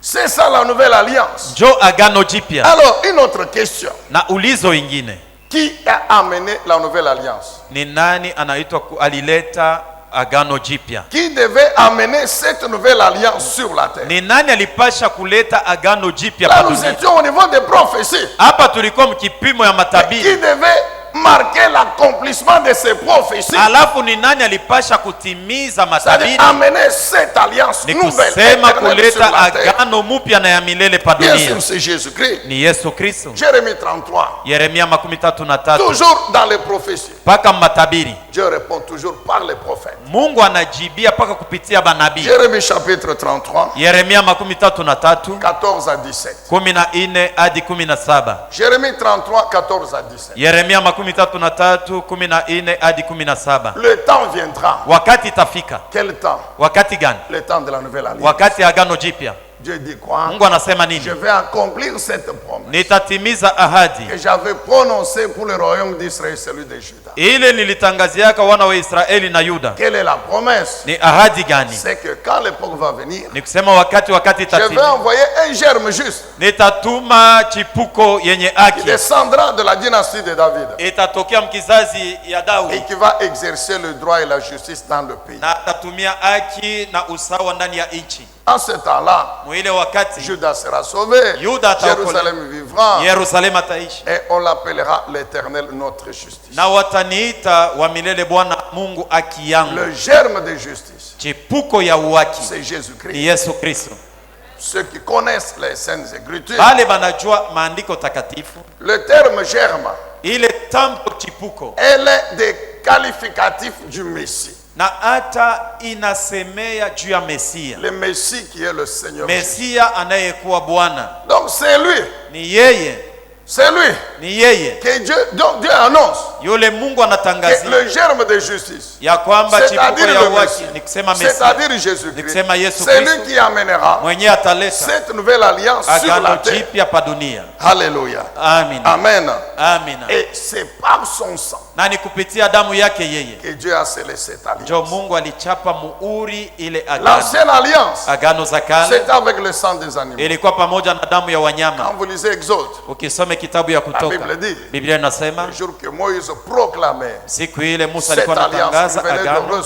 C'est ça la nouvelle alliance. Jo agano jipya. Alors, une autre question. Na ulizo ingine. Qui a amené la nouvelle alliance? Ni nani anaitwa alileta agano jipya? Qui devait amener cette nouvelle alliance sur la terre? Ni nani alipasha kuleta agano jipya Là, pa nous dunia? étions au niveau des prophéties. Hapa tulikuwa mkipimo ya matabiri. Qui devait marquer l'accomplissement de ces prophéties? Alafu ni nani alipasha kutimiza matabiri? Amener cette alliance nouvelle éternelle sur la terre. Agano mupya na ya milele pa dunia. Bien sûr, c'est Jésus-Christ. Ni Yesu Kristo. Jérémie 33. Yeremia 33. Toujours dans les prophéties. Paka matabiri. Dieu répond toujours par les prophètes. Mungu anajibia paka kupitia banabii. Jérémie chapitre 33. Yeremia 33. 14 à 17. 14 hadi 17. Jérémie 33, 14 à 17. Yeremia 33, 14 hadi 17. Le temps viendra. Wakati itafika. Quel temps? Wakati gani? Le temps de la nouvelle alliance. Wakati agano jipya. Dieu dit quoi? Mungu anasema nini? Je vais accomplir cette promesse. Nitatimiza ahadi que j'avais prononcée pour le royaume d'Israël, celui de Juda. Ile nilitangaziaka wana wa Israeli na Yuda. Quelle est la promesse? Ni ahadi gani? C'est que quand l'époque va venir, ni kusema wakati je vais envoyer un germe juste. Nitatuma chipuko yenye haki. Qui descendra de la dynastie de David. Itatokea mkizazi ya Daudi. Et qui va exercer le droit et la justice dans le pays. Na atatumia haki na usawa ndani ya nchi. En ce temps-là, Juda sera sauvé, Jérusalem vivra, et on l'appellera l'Éternel notre justice. Le germe de justice, c'est Jésus-Christ. Ceux qui connaissent les Saintes Écritures, le terme germe, elle est des qualificatifs du Messie. Na hata inasemea juu ya Mesia. Le Messie qui est le Seigneur. Mesia anayekuwa Bwana. Donc c'est lui. Ni yeye. C'est lui. Ni yeye. Que Dieu annonce. Yule Mungu anatangazia. Le germe de justice. Ya kwamba chipuko ya haki ni kusema Mesia. C'est-à-dire Jésus-Christ. Ni kusema Yesu Kristo. C'est lui qui amènera. Mwenye ataleta cette nouvelle alliance sur la terre. Jipya pa dunia. Alléluia. Amen. Amen. Amen. Et c'est par son sang. Na ni kupitia damu yake yeye. Que Dieu a scellé cette alliance. Jo Mungu alichapa muhuri ile agano. L'ancienne alliance. Agano za kale. C'est avec le sang des animaux. Ilikuwa pamoja na damu ya wanyama. Quand vous lisez Exode. Ukisome kitabu ya Kutoka. Biblia inasema le jour que Moïse proclamait. Siku ile Musa alikuwa anatangaza agano.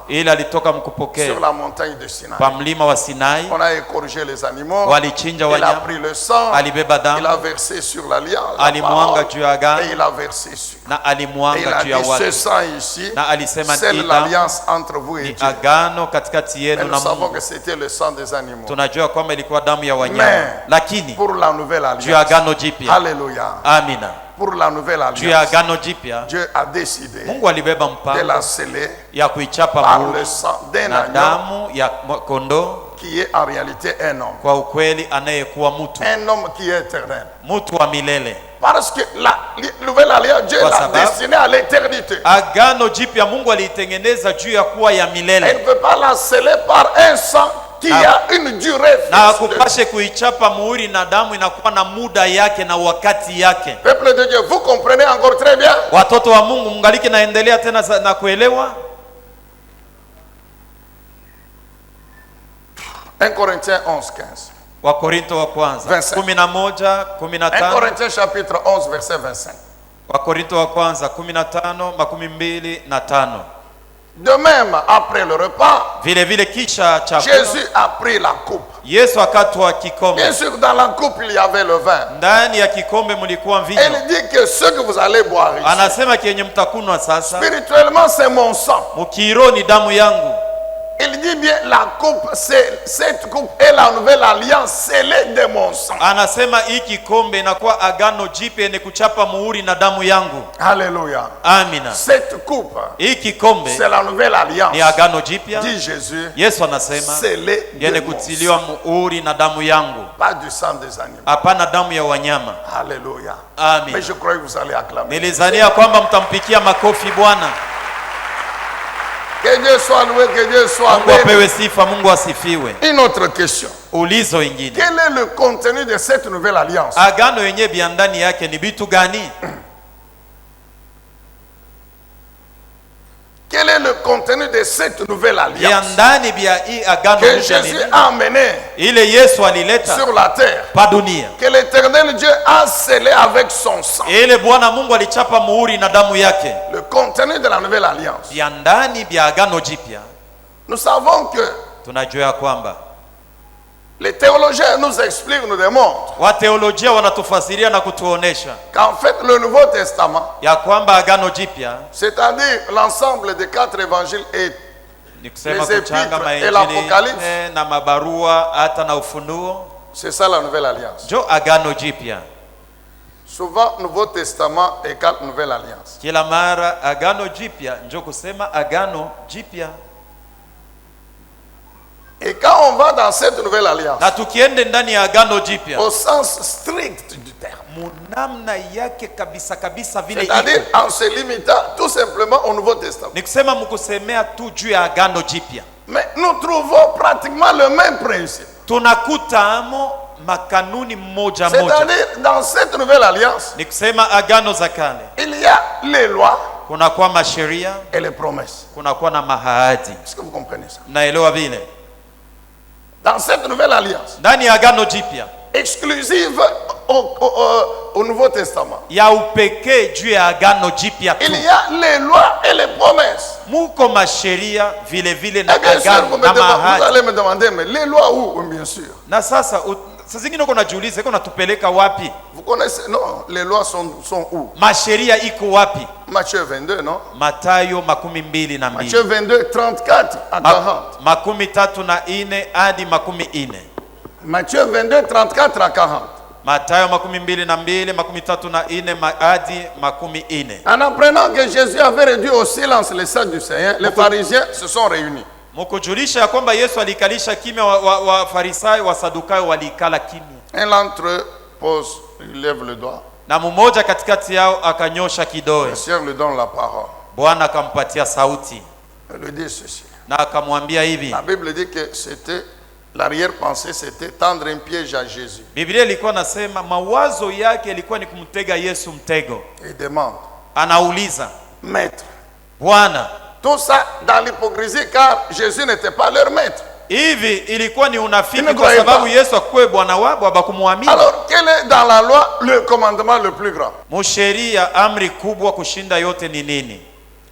Ile alitoka mkupokea. Sur la montagne de Sinaï. Pa mlima wa Sinai. On a égorgé les animaux. Walichinja wanyama. Il a pris le sang. Alibeba damu. Il a versé sur l'alliance. Alimwanga juu ya agano. Et il a versé sur. Na alimwanga juu ya watu. Ce sang ici. Na alisema c'est l'alliance entre vous et Dieu. Agano katikati yenu na Mungu. Nous savons que c'était le sang des animaux. Tunajua kwamba ilikuwa damu ya wanyama. Lakini pour la nouvelle alliance. Juu ya agano jipya. Alléluia. Amina. Pour la nouvelle alliance. Juu ya agano jipya. Dieu a décidé. Mungu alibeba mpango. De la sceller. Ya kuichapa par le sang d'un agneau. Damu ya kondoo. Qui est en réalité un homme. Kwa ukweli anayekuwa mtu. Un homme qui est éternel. Mtu wa milele. Parce que la nouvelle alliance, Dieu l'a destinée à l'éternité. Agano jipya Mungu alitengeneza juu ya kuwa ya milele. Elle ne peut pas la sceller par un sang qui a une durée fixe. Na kupashe kuichapa muhuri na damu inakuwa na muda yake na wakati yake. Peuple de Dieu, vous comprenez encore très bien? Watoto wa Mungu mngaliki naendelea tena na kuelewa? 1 Corinthiens 11:15. Wakorinto wa kwanza 11:15. 1 Corinthiens chapitre 11 verset 25. Wakorinto wa kwanza 15:25. De même après le repas, vile vile kisha chakula, Jésus a pris la coupe. Yesu akatwaa kikombe. Bien sûr, dans la coupe il y avait le vin. Ndani ya kikombe mlikuwa mvinyo. Elle dit que ce que vous allez boire ici, anasema kienye mtakunwa sasa, spirituellement c'est mon sang. Mukiro ni damu yangu. Il dit bien la coupe, cette coupe est la nouvelle alliance scellée de mon sang. Anasema hii kikombe inakuwa agano jipya yenye kuchapa muhuri na damu yangu. Alléluia. Amina. Cette coupe, hii kikombe, c'est la nouvelle alliance. Ni agano jipya. Dit Jésus. Yesu anasema scellée yenye kutiliwa muhuri na damu yangu. Pas du sang des animaux. Hapana damu ya wanyama. Alléluia. Amen. Mais je crois que vous allez acclamer. Nilizania kwamba mtampikia makofi Bwana. Que Dieu soit loué, que Dieu soit béni. Mungu apewe sifa, Mungu asifiwe. Une autre question. Ulizo ingine. Quel est le contenu de cette nouvelle alliance? Agano yenye biandani yake ni bitu gani? Quel est le contenu de cette nouvelle alliance biandani bia hii agano que Jésus a amené ile Yesu alileta sur la terre, pa dunia, que l'Éternel Dieu a scellé avec son sang? Ile Bwana Mungu alichapa muhuri na damu yake. Le contenu de la nouvelle alliance. Biandani bia agano jipya. Nous savons que tunajua kwamba les théologiens nous expliquent, nous démontrent wateolojia wanatufasiria na kutuonesha qu'en fait le Nouveau Testament, ya kwamba agano jipya, c'est-à-dire l'ensemble des 4 évangiles et les épîtres et l'Apocalypse, na mabarua hata na ufunuo, c'est ça la nouvelle alliance. Jo agano jipya. Souvent Nouveau Testament égale nouvelle alliance. Kila mara agano jipya njo kusema agano jipya. Et quand on va dans cette nouvelle alliance, na tukiende ndani ya agano jipya, au sens strict du terme, munamna yake kabisa kabisa vile iko, c'est-à-dire en se limitant tout simplement au Nouveau Testament, ni kusema mkusemea tu juu ya agano jipya, mais nous trouvons pratiquement le même principe. Tunakuta amo makanuni moja moja. C'est-à-dire dans cette nouvelle alliance, ni kusema agano za kale, il y a les lois, kunakuwa masheria et les promesses. Kunakuwa na mahadi. Est-ce que vous comprenez ça? Naelewa vile. Dans cette nouvelle alliance, ndani ya agano jipya, exclusive au Nouveau Testament, ya upekee juu ya agano jipya tu, il y a les lois et les promesses. Muko masheria vile vile na bien sûr, agano na mahadi. Vous allez me demander, mais les lois où? Bien sûr. Na sasa zingine uko najiuliza iko natupeleka wapi? Vous connaissez? Non, les lois sont où? Masheria iko wapi? Matthieu 22, non? Mathayo 22. Matthieu 22, 34 à 40. 34 hadi 40. Matthieu 22, 34 à 40. Mathayo 22:34 hadi 40. En apprenant que Jésus avait réduit au silence les Sadducéens, les pharisiens se sont réunis. Mkujulisha ya kwamba Yesu alikalisha kimya wa Farisayo wa Sadukayo walikala kimya. Un d'entre eux pose, il lève le doigt. Na mmoja katikati yao akanyosha kidole. Le Seigneur lui donne la parole. Bwana akampatia sauti. Il lui dit ceci. Na akamwambia hivi. La Bible dit que c'était l'arrière-pensée, c'était tendre un piège à Jésus. Biblia ilikuwa nasema mawazo yake ilikuwa ni kumtega Yesu mtego. Il demande. Anauliza, Maître. Bwana. Tout ça dans l'hypocrisie car Jésus n'était pas leur maître. Hivi ilikuwa ni unafiki kwa sababu Yesu akwe bwana wao habakumwamini. Alors quel est dans la loi le commandement le plus grand? Msheria amri kubwa kushinda yote ni nini?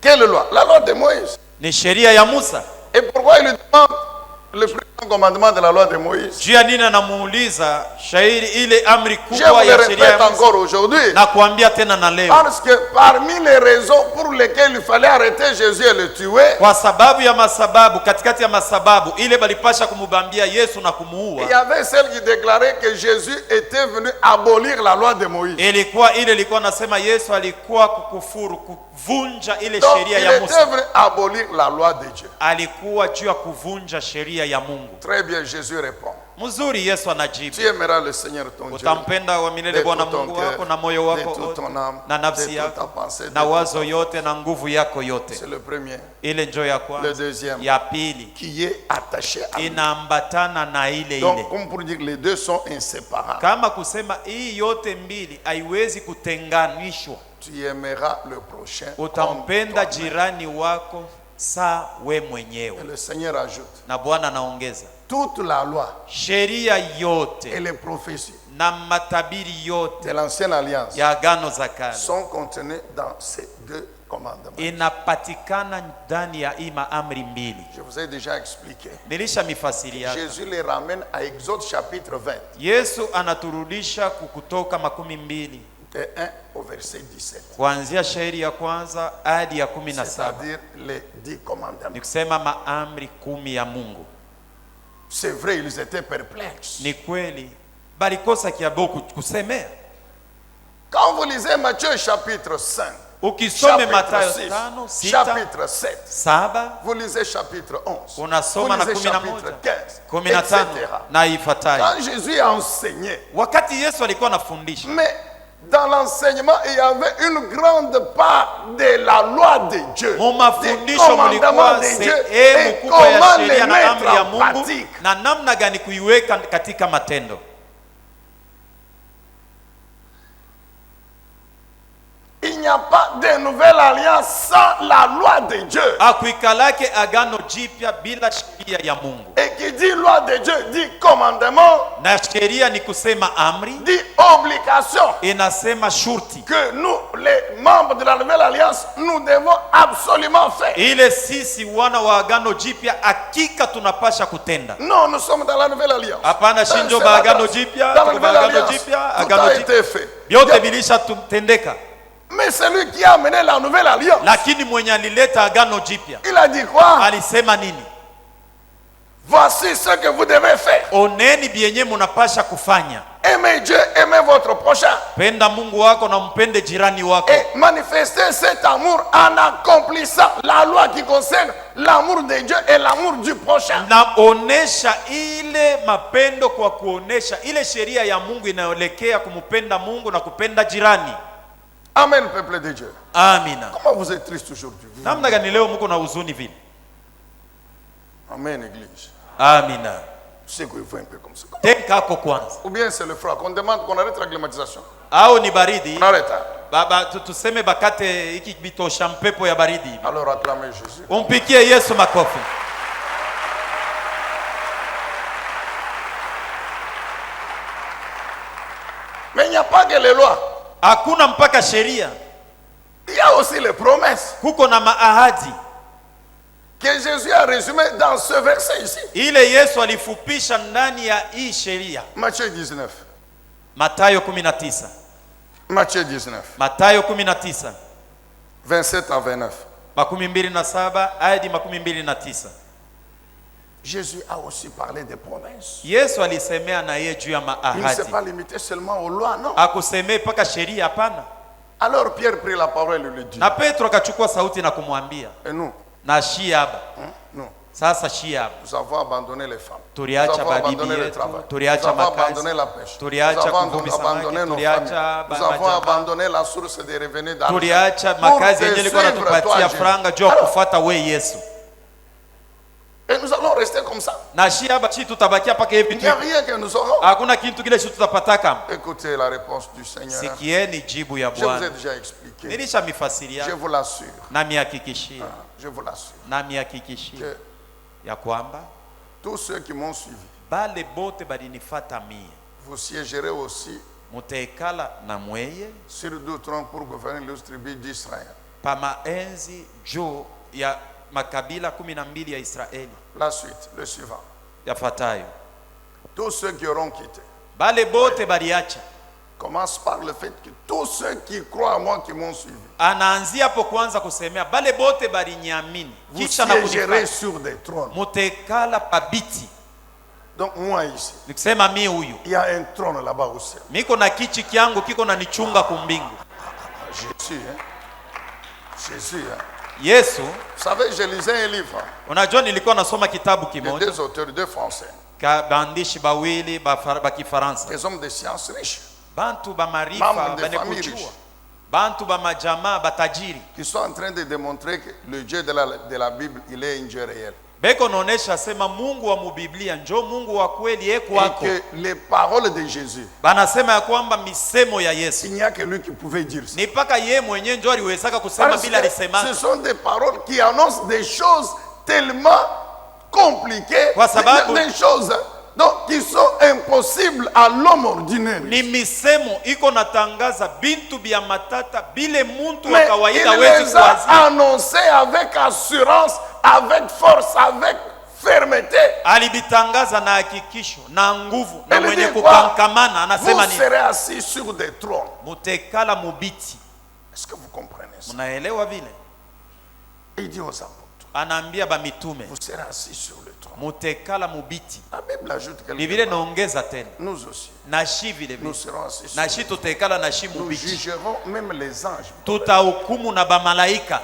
Quelle loi? La loi de Moïse. Ni sheria ya Musa. Et pourquoi il lui demande le plus grand commandement de la loi de Moïse? Juu ya nini anamuuliza shairi ile amri kubwa ya sheria ya Musa? Je vous le répète encore aujourd'hui. Na kuambia tena na leo. Parce que parmi les raisons pour lesquelles il fallait arrêter Jésus et le tuer, kwa sababu ya masababu, katikati ya masababu ile balipasha kumubambia Yesu na kumuua, il y avait celle qui déclarait que Jésus était venu abolir la loi de Moïse. Ilikuwa nasema Yesu alikuwa kukufuru, kuvunja ile sheria ya Musa. Il était venu abolir la loi de Dieu. Alikuwa juu ya kuvunja sheria ya Mungu. Très bien, Jésus répond. Mzuri, Yesu anajibu. Tu aimeras le Seigneur ton Dieu. Utampenda wa milele Bwana Mungu wako na moyo wako na nafsi yako na wazo yote na nguvu yako yote. C'est le premier. Ile njoo ya kwanza. Le deuxième. Ya pili. Qui est attaché à lui. Inaambatana na ile. Donc comme pour dire que les deux sont inséparables. Kama kusema hii yote mbili haiwezi kutenganishwa. Tu aimeras le prochain. Utampenda jirani wako sa we mwenyewe. Et le Seigneur ajoute. Na Bwana anaongeza. Toute la loi, sheria yote et les prophéties na matabiri yote de l'ancienne alliance ya agano za kale sont contenues dans ces deux commandements. Inapatikana ndani ya ima amri mbili. Je vous ai déjà expliqué. Nilisha mifasiria. Jésus les ramène à Exode chapitre 20. Yesu anaturudisha Kutoka 20 de 1 au verset 17. Kuanzia shairi ya kwanza hadi ya 17. C'est-à-dire les 10 commandements. Nikusema maamri 10 ya Mungu. C'est vrai, ils étaient perplexes. Ni kweli balikosa kiaboku kusemea. Quand vous lisez Matthieu chapitre 5, ukisome Mathayo 5, 6, chapitre 7, 7, vous lisez chapitre 11, unasoma na 11, chapitre 15, 15 na ifuatayo. Quand Jésus a enseigné, wakati Yesu alikuwa anafundisha, mais dans l'enseignement, il y avait une grande part de la loi de Dieu, des commandements de Dieu, et comment les mettre en pratique. Na namna gani kuiweka katika matendo. Il n'y a pas de nouvelle alliance sans la loi de Dieu. Akuikalake agano jipya bila sheria ya Mungu. Et qui dit loi de Dieu dit commandement. Na sheria ni kusema amri. Dit obligation. Inasema shurti. Que nous, les membres de la nouvelle alliance, nous devons absolument faire. Ile sisi wana wa agano jipya hakika tunapasha kutenda. Non, nous sommes dans la nouvelle alliance. Hapana shinjo ba agano jipya, agano jipya. Vyote vilisha tutendeka. Mais celui qui a amené la nouvelle alliance, lakini mwenye alileta agano jipya, il a dit quoi? Alisema nini? Voici ce que vous devez faire. Oneni bienye munapasha kufanya. Aimez Dieu, aimez votre prochain. Penda Mungu wako na mpende jirani wako. Et manifestez cet amour en accomplissant la loi qui concerne l'amour de Dieu et l'amour du prochain. Na onesha ile mapendo kwa kuonesha ile sheria ya Mungu inayoelekea kumpenda Mungu na kupenda jirani. Amen, peuple de Dieu. Amina. Comment vous êtes triste aujourd'hui? Namna gani leo mko na huzuni vile? Amen, église. Amina. C'est qu'il faut un peu comme ça. Tenka kwa kwanza. Ou bien c'est le froid qu'on demande qu'on arrête la climatisation. Au ni baridi. On arrête. Baba tuseme bakate hiki bitosha mpepo ya baridi. Alors acclamez Jésus. Umpikie Yesu makofi. Mais il n'y a pas que les lois. Hakuna mpaka sheria. Il y a aussi les promesses. Kuko na maahadi. Que Jésus a résumé dans ce verset ici. Ile Yesu alifupisha ndani ya hii sheria. Matthieu 19. Mathayo 19. Matthieu 19. Mathayo 19. 27 à 29. 27 hadi 29. Jésus a aussi parlé des promesses. Yesu alisemea na yeye juu ya Il ne s'est maahadi. pas limité seulement aux lois, non. Akusemee paka sheria, hapana. Alors Pierre prit la parole et lui dit. Na Petro akachukua sauti na kumwambia. Et nous? Na shiaba. Nous. Sasa shiaba. Nous avons abandonné les femmes. Nous Tuliacha avons abandonné babibi le yetu, travail. Nous tuliacha avons abandonné makazi, la pêche. Nous tuliacha avons kuvuvi abandonné samaki, nos tuliacha familles. Nous avons majamba, abandonné la source des revenus d'argent. tuliacha Pour makazi te yenye ilikuwa suivre, toi, natupatia Jésus. franga juu ya kufuata we Yesu. Et nous allons rester comme ça. Na shiaba chi tutabakia paka hivi Il tu. n'y a rien que nous aurons. Hakuna kitu kile shi tutapataka. Écoutez la réponse du Seigneur. Sikieni jibu ya Je vous ai Bwana. déjà expliqué. Nilisha mifasiria Je vous l'assure. na mihakikishia. Je vous l'assure. Na mihakikishia Que ya kwamba tous ceux qui m'ont suivi, bale bote balinifata mie. vous siégerez aussi Mutekala na mweye sur deux trônes pour gouverner les tribus d'Israël. pa maenzi juu ya makabila 12 ya Israeli. La suite, le suivant. Yafatayo. Tous ceux qui auront quitté. Bale bote baliacha. Commence par le fait que tous ceux qui croient à moi qui m'ont suivi. Anaanzia hapo kwanza kusemea bale bote balinyamini. Vous Kisha na siégerez kunifata. sur des trônes. Mutekala pabiti. Donc moi ici, Nikusema mi huyu. il y a un trône là-bas au ciel. Miko na kichi kyangu kiko na nichunga kumbingu. Jésus, hein? Jésus, hein? Yesu, Vous savez, je lisais un livre unajua nilikuwa nasoma kitabu de kimoja deux auteurs, deux Français, ka baandishi bawili ba Kifaransa. des hommes de science riches, Bantu ba marifa Membres de bane famille kujua. riche. Bantu ba majamaa batajiri. qui sont en train de démontrer que le Dieu de la Bible, il est un Dieu réel. Beko naonesha sema Mungu wa mubiblia njo Mungu wa kweli eko Et wako. que les paroles de Jésus, Banasema ya kwamba misemo ya Yesu il n'y a que lui qui pouvait dire ça. ni paka ye mwenyewe njo aliwezaka kusema Parce bila que alisema. ce sont des paroles qui annoncent des choses tellement compliquées, Kwa sababu- des choses donc, qui sont impossibles à l'homme ordinaire. Ni misemo iko natangaza bintu bya matata bile muntu wa Mais kawaida il hawezi les a kuwazia. annoncés avec assurance, avec force, avec fermeté. Alibitangaza na hakikisho na nguvu na Elle mwenye dit quoi? kukankamana Vous anasema ni serez assis sur des trônes. mutekala mubiti. Est-ce que vous comprenez ça? Mnaelewa vile? Il dit aux apôtres, Anaambia ba mitume vous serez assis sur le trône. mutekala mubiti. La Bible ajoute quelque Biblia chose. naongeza tena Nous aussi, na shi vile nous vile serons assis sur na le shi trône. tutekala na shi Nous mubiti. jugerons même les anges. Tutahukumu na bamalaika.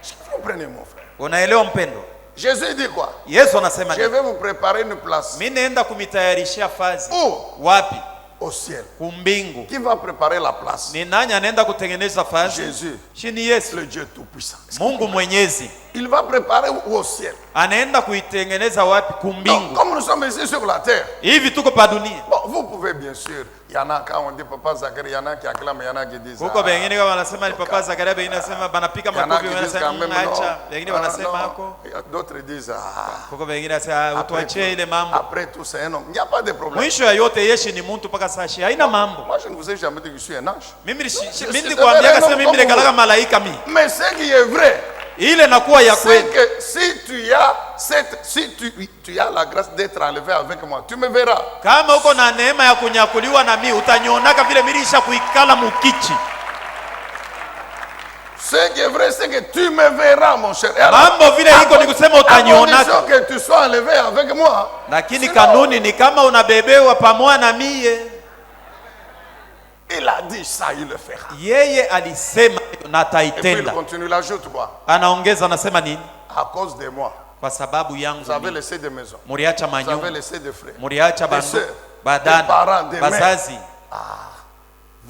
Est-ce que vous comprenez, mon frère? Unaelewa mpendo? Jésus dit quoi? Yesu anasema Je nini? vais vous préparer une place. Mimi naenda kumitayarishia fazi. Où? Wapi? Au ciel. Kumbingu. Qui va préparer la place? Ni nani anaenda kutengeneza fazi? Jésus, Shini Yesu, le Dieu Tout-Puissant. Mungu Mwenyezi. Il va préparer au ciel. Anaenda kuitengeneza wapi? Donc, Kumbingu. comme nous sommes ici sur la terre, Hivi tuko pa dunia. bon, vous pouvez bien sûr, il y en a quand on dit Papa Zacharie, il y en a qui acclament, il y en a qui disent. Huko wengine kama wanasema ni papa Zakaria, wengine wanasema banapika Il y en a makofi, qui wengine disent quand wanasema même non. acha, wengine wanasema hako. D'autres disent Huko wengine wanasema utuachie ile mambo. après tout c'est un homme. Il n'y a pas de problème. Mwisho ya yote Yesu ni mtu mpaka sashi. Haina mambo. Moi je ne vous ai jamais dit que je suis un ange. Mimi c'est nilikwambia vrai, kama non, mimi nikalaka malaika mimi. Mais ce qui est vrai, Ile nakuwa ya c'est kweli. que si tu as la grâce d'être enlevé avec moi, tu me verras. Kama uko na neema ya kunyakuliwa na mimi utanionaka vile mimi nisha kuikala mukichi. Ce qui est vrai, c'est que tu me verras, mon cher. Mambo vile iko ni kusema à utanionaka. condition que tu sois enlevé avec moi. Lakini Sinon, kanuni ni kama unabebewa pamoja na mie. il a dit ça, il le fera. Yeye alisema na Et puis il ataitenda. continue, il ajoute quoi? Anaongeza anasema nini? À cause de moi, Kwa sababu yangu vous avez mimi. laissé des maisons, Muriacha vous avez manyumba, laissé des frères, muriacha des bandu, sœurs, des badana, parents, des mères. bazazi,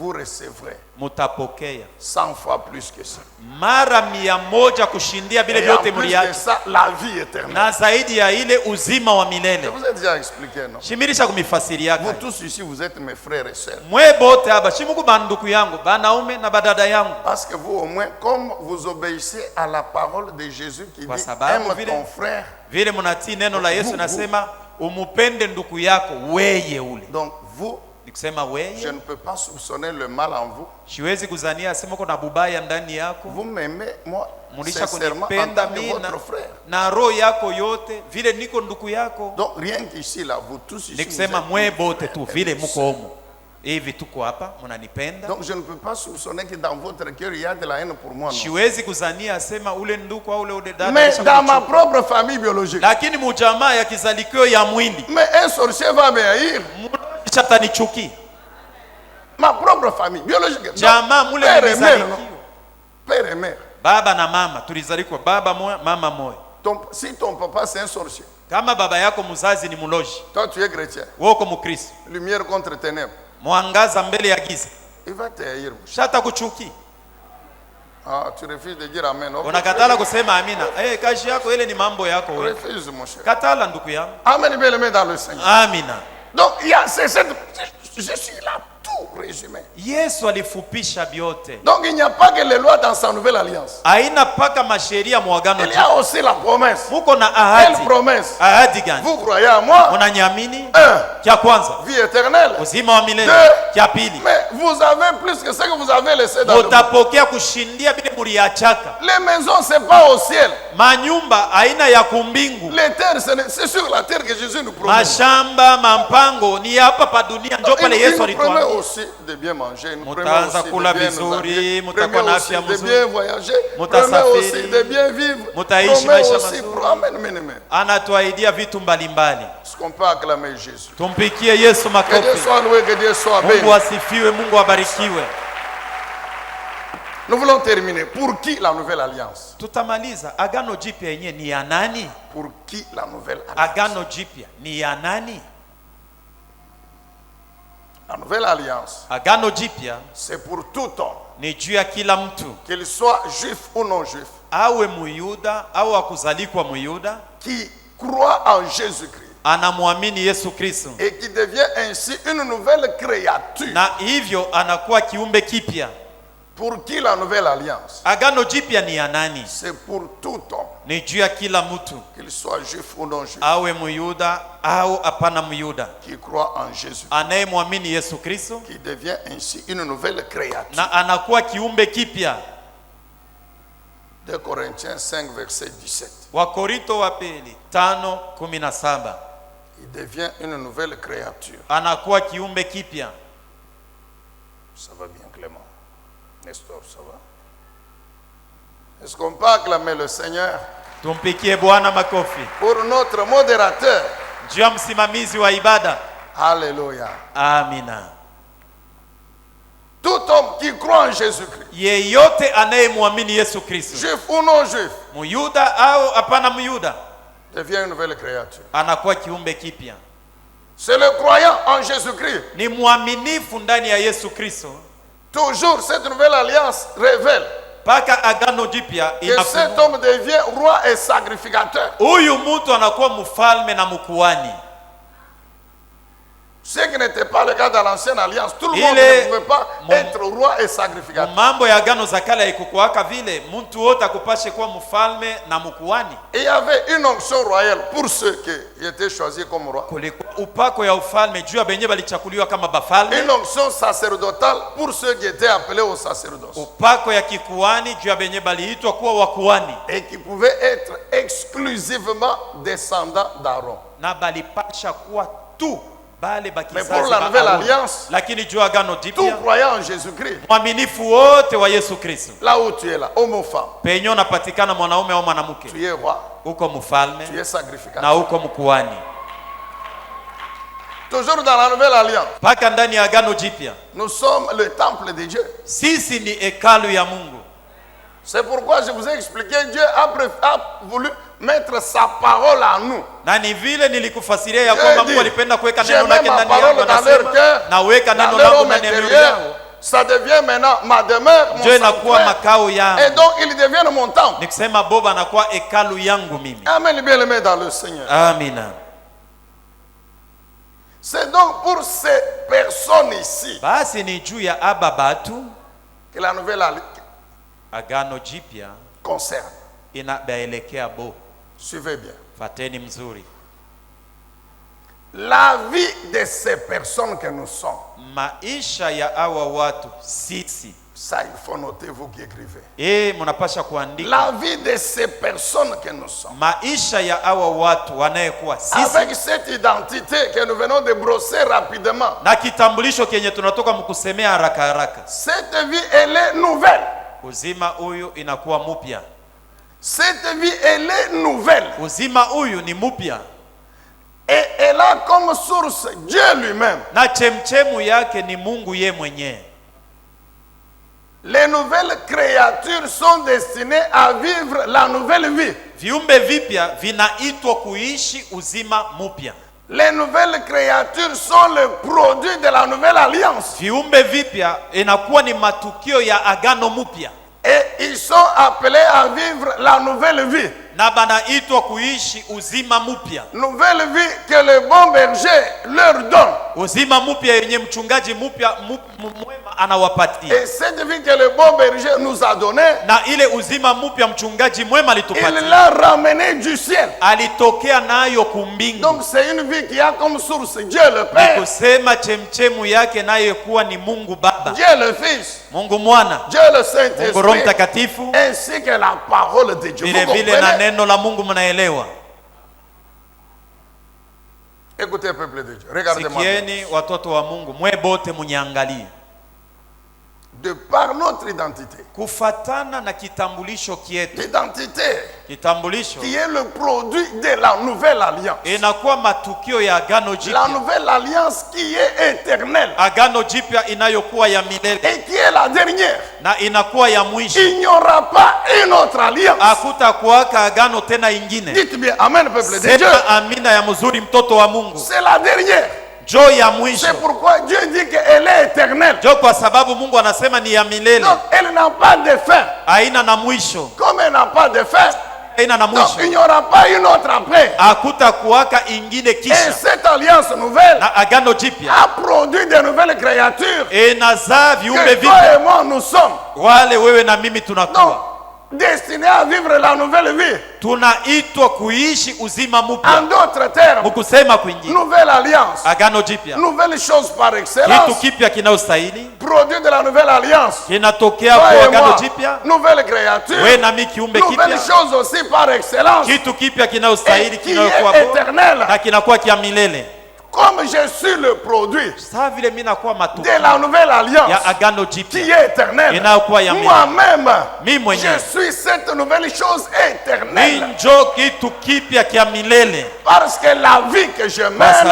Vous recevrez mutapokea 100 fois plus que ça. mara 100 kushindia vile Et en vyote plus de muriacha, ça, la vie éternelle. na zaidi ya ile uzima wa Je milele. vous ai déjà expliqué, non? Shimirisha kumifasiria Vous yake. tous ici, vous êtes mes frères et sœurs. Mwe bote hapa shimuku banduku yangu, banaume na badada yangu. Parce que vous, au moins, comme vous obéissez à la parole de Jésus qui Kwa dit sababu aime vile- ton frère. Vile munatii neno la Yesu nasema umupende ndugu yako weye ule. Donc vous, Nikusema je weye, ne peux pas soupçonner le mal en vous. siwezi kuzania sema uko na bubaya ndani yako. Vous m'aimez, moi, Mulisha sincèrement, en kunipenda tant que mimi votre frère. na roho yako yote vile niko ndugu yako. Donc rien qu'ici, là, vous tous ici, vous Nikusema êtes mwe bote tu vile muko humu. Hivi tuko hapa, mnanipenda. Donc je ne peux pas soupçonner que dans votre cœur il y a de la haine pour moi. Siwezi kuzania asema ule ndugu au ule dada. Mais dans ma propre famille biologique. Lakini mujamaa ya kizalikio ya mwili. Mais un sorcier va me haïr. Atanichukia. Ma propre famille biologique. Jamaa mule nimezalikio. Père et mère. Baba na mama tulizalikwa baba moja mama moja. Si ton papa c'est un sorcier. Kama baba yako mzazi ni muloji. Toi tu es chrétien. Wewe uko mkristo. Lumière contre ténèbres. Mwangaza mbele ya giza. Il va te haïr. Shata kuchuki. Ah, tu refuses de dire amen. Unakatala kusema amina. Kazi yako ile ni mambo yako wewe. Refuse mon cher. Katala ndugu yangu. Amen, bien-aimé dans le Seigneur. Amina. Donc il y a je suis là tout résumé. Yesu alifupisha vyote. Donc il n'y a pas que les lois dans sa nouvelle alliance. Haina paka masheria muagano. Il y a aussi la promesse. Muko na ahadi. Quelle promesse? Ahadi gani? Vous croyez à moi? Unaniamini? Un. Kia kwanza. Vie éternelle. Uzima wa milele. Deux. Kia pili. Mais vous avez plus que ce que vous avez laissé dans le monde. Utapokea kushindia bila muriachaka. Les maisons c'est pas au ciel. Manyumba aina ya kumbingu. Les terres c'est sur la terre que Jésus nous promet. Mashamba mampango ni hapa pa dunia ndio pale Yesu alituambia. Aussi de bien manger, nous mutaanza kula vizuri, mutakuwa na afya de bien voyager, mutasafiri, de bien vivre, mutaishi maisha mazuri. Amen. Anatuahidia vitu mbalimbali. Est-ce qu'on peut acclamer Jésus? Tumpikie Yesu makofi. Que Dieu soit loué, que Dieu soit béni. Mungu asifiwe, Mungu abarikiwe. Nous voulons terminer. Pour qui la nouvelle alliance? Tutamaliza. Agano jipya yenyewe ni ya nani? Pour qui la nouvelle alliance? Agano jipya ni ya nani? La nouvelle alliance, Agano jipya c'est pour tout homme, ni juu ya kila mtu, qu'il soit juif ou non juif, awe muyuda au akuzalikwa muyuda, qui croit en Jésus-Christ, anamwamini Yesu Kristo, et qui devient ainsi une nouvelle créature. na hivyo anakuwa kiumbe kipya. Pour qui la nouvelle alliance? Agano jipya ni ya nani? C'est pour tout homme, Ni juu ya kila mtu, qu'il soit juif ou non juif, awe muyuda au hapana muyuda, qui croit en Jésus, anayemwamini Yesu Kristo, qui devient ainsi une nouvelle créature. na anakuwa kiumbe kipya. 2 Corinthiens 5 verset 17. Wakorinto wa pili 5:17. Il devient une nouvelle créature. Anakuwa kiumbe kipya. Ça va bien, Clément? Nestor, ça va? Est-ce qu'on peut acclamer le Seigneur? Tumpikie Bwana makofi. Pour notre modérateur. Juu ya msimamizi wa ibada. Alléluia. Amina. Tout homme qui croit en Jésus-Christ, Yeyote anayemwamini Yesu Kristo, juif ou non juif, muyuda au hapana muyuda, devient une nouvelle créature. anakuwa kiumbe kipya. C'est le croyant en Jésus-Christ. Ni mwaminifu ndani ya Yesu Kristo. Toujours cette nouvelle alliance révèle Paka agano jipya que cet homme devient roi et sacrificateur. Huyu mtu anakuwa mfalme na mkuhani. Ce qui n'était pas le cas dans l'ancienne alliance, tout le monde ne pouvait pas être roi et sacrificateur. Mambo ya agano za kale haikukuwaka vile, mtu wote akupashe kuwa mfalme na mkuhani. Il y avait une onction royale pour ceux qui étaient choisis comme roi. Kulikuwa upako ya ufalme juu ya benye balichakuliwa kama bafalme. Une onction sacerdotale pour ceux qui étaient appelés au sacerdoce. Upako ya kikuhani juu ya benye baliitwa kuwa wakuhani. Et qui pouvaient être exclusivement descendants d'Aaron. Na balipasha kuwa tu mais pour la nouvelle alliance, lakini juu agano tout jipya, croyant en Jésus-Christ, mwaminifu wote wa Yesu Kristo, là où tu es là, homme ou femme, penye unapatikana mwanaume au mwanamke, tu es roi, uko mfalme tu es sacrificateur. na uko mkuhani. Toujours dans la nouvelle alliance, Paka ndani ya agano jipya, nous sommes le temple de Dieu. sisi ni hekalu ya Mungu. C'est pourquoi je vous ai expliqué, Dieu a voulu mettre sa parole en nous. Na ni vile nilikufasiria ya kwamba Mungu alipenda kuweka neno Je lake mets ma ndani parole yao, dans leur anasema cœur, na weka dans neno leur langu homme ndani ya mioyo intérieur. yao, Ça devient maintenant ma demeure, mon ndio inakuwa sanctuaire. makao yangu. Et donc ils deviennent mon temple. Nikisema Boba anakuwa hekalu yangu mimi. Amen, bien-aimé dans le Seigneur. Amina. C'est donc pour ces personnes ici Basi ni juu ya aba batu que la nouvelle alliance agano jipya concerne. inabaelekea bo. Suivez bien. Fateni mzuri. La vie de ces personnes que nous sommes, Maisha ya awa watu sisi, Ça, il faut noter, vous qui écrivez. Munapasha kuandika. La vie de ces personnes que nous sommes. Maisha ya awa watu wanayekuwa sisi. Avec cette identité que nous venons de brosser rapidement. Na kitambulisho kenye tunatoka mkusemea haraka haraka. Cette vie, elle est nouvelle. Uzima huyu inakuwa mupya. Cette vie, elle est nouvelle. Uzima huyu ni mupya. Et elle a comme source Dieu lui-même. Na chemchemu yake ni Mungu ye mwenyewe. Les nouvelles créatures sont destinées à vivre la nouvelle vie. Viumbe vipya vinaitwa kuishi uzima mupya. Les nouvelles créatures sont le produit de la nouvelle alliance. Viumbe vipya inakuwa ni matukio ya agano mupya. Et ils sont appelés à vivre la nouvelle vie. Na banaitwa kuishi uzima mupya. Nouvelle vie que le bon berger leur donne. Uzima mupya yenye mchungaji mupya mwema anawapatia. Et cette vie que le bon berger nous a donnée, na ile uzima mupya mchungaji mwema alitupatia, il l'a ramené du ciel. Alitokea nayo kumbingu. Donc c'est une vie qui a comme source Dieu le Père. Ni kusema chemchemu yake nayo kuwa ni Mungu Baba, Dieu le Fils, Mungu Mwana, Dieu le Saint-Esprit, Mungu Roho Mtakatifu, ainsi que la parole de Dieu. Vile vile na neno la Mungu. Mnaelewa? Écoutez peuple de Dieu, regardez-moi. Sikieni watoto wa Mungu, mwe bote munyangalie. De par notre identité, kufatana na kitambulisho kietu, l'identité kitambulisho qui est le produit de la nouvelle alliance, inakuwa matukio ya agano jipya, la nouvelle alliance qui est éternelle, agano jipya inayokuwa ya milele et qui est la dernière, na inakuwa ya mwisho. il n'y aura pas une autre alliance. Hakutakuwaka agano tena ingine. Dites bien amen peuple de Dieu. Amina ya mzuri mtoto wa Mungu. C'est la dernière. C'est pourquoi Dieu dit qu'elle est éternelle. Donc elle n'a pas de fin. Comme elle n'a pas de fin, donc il n'y aura pas une autre après. Et cette alliance nouvelle a produit de nouvelles créatures que toi et moi nous sommes. Donc, destiné à vivre la nouvelle vie. Tunaitwa kuishi uzima mpya. En d'autres termes, mkusema kwingine, nouvelle alliance, agano jipya, nouvelle chose par excellence, kitu kipya kinaostahili, produit de la nouvelle alliance, kinatokea kwa agano jipya, nouvelle créature, wewe na mimi kiumbe kipya, nouvelle chose aussi par excellence, kitu kipya kinaostahili, kinakuwa éternel, na kinakuwa kia milele. Comme je suis le produit de la nouvelle alliance qui est éternelle, moi-même, je suis cette nouvelle chose éternelle. Parce que la vie que je mène, elle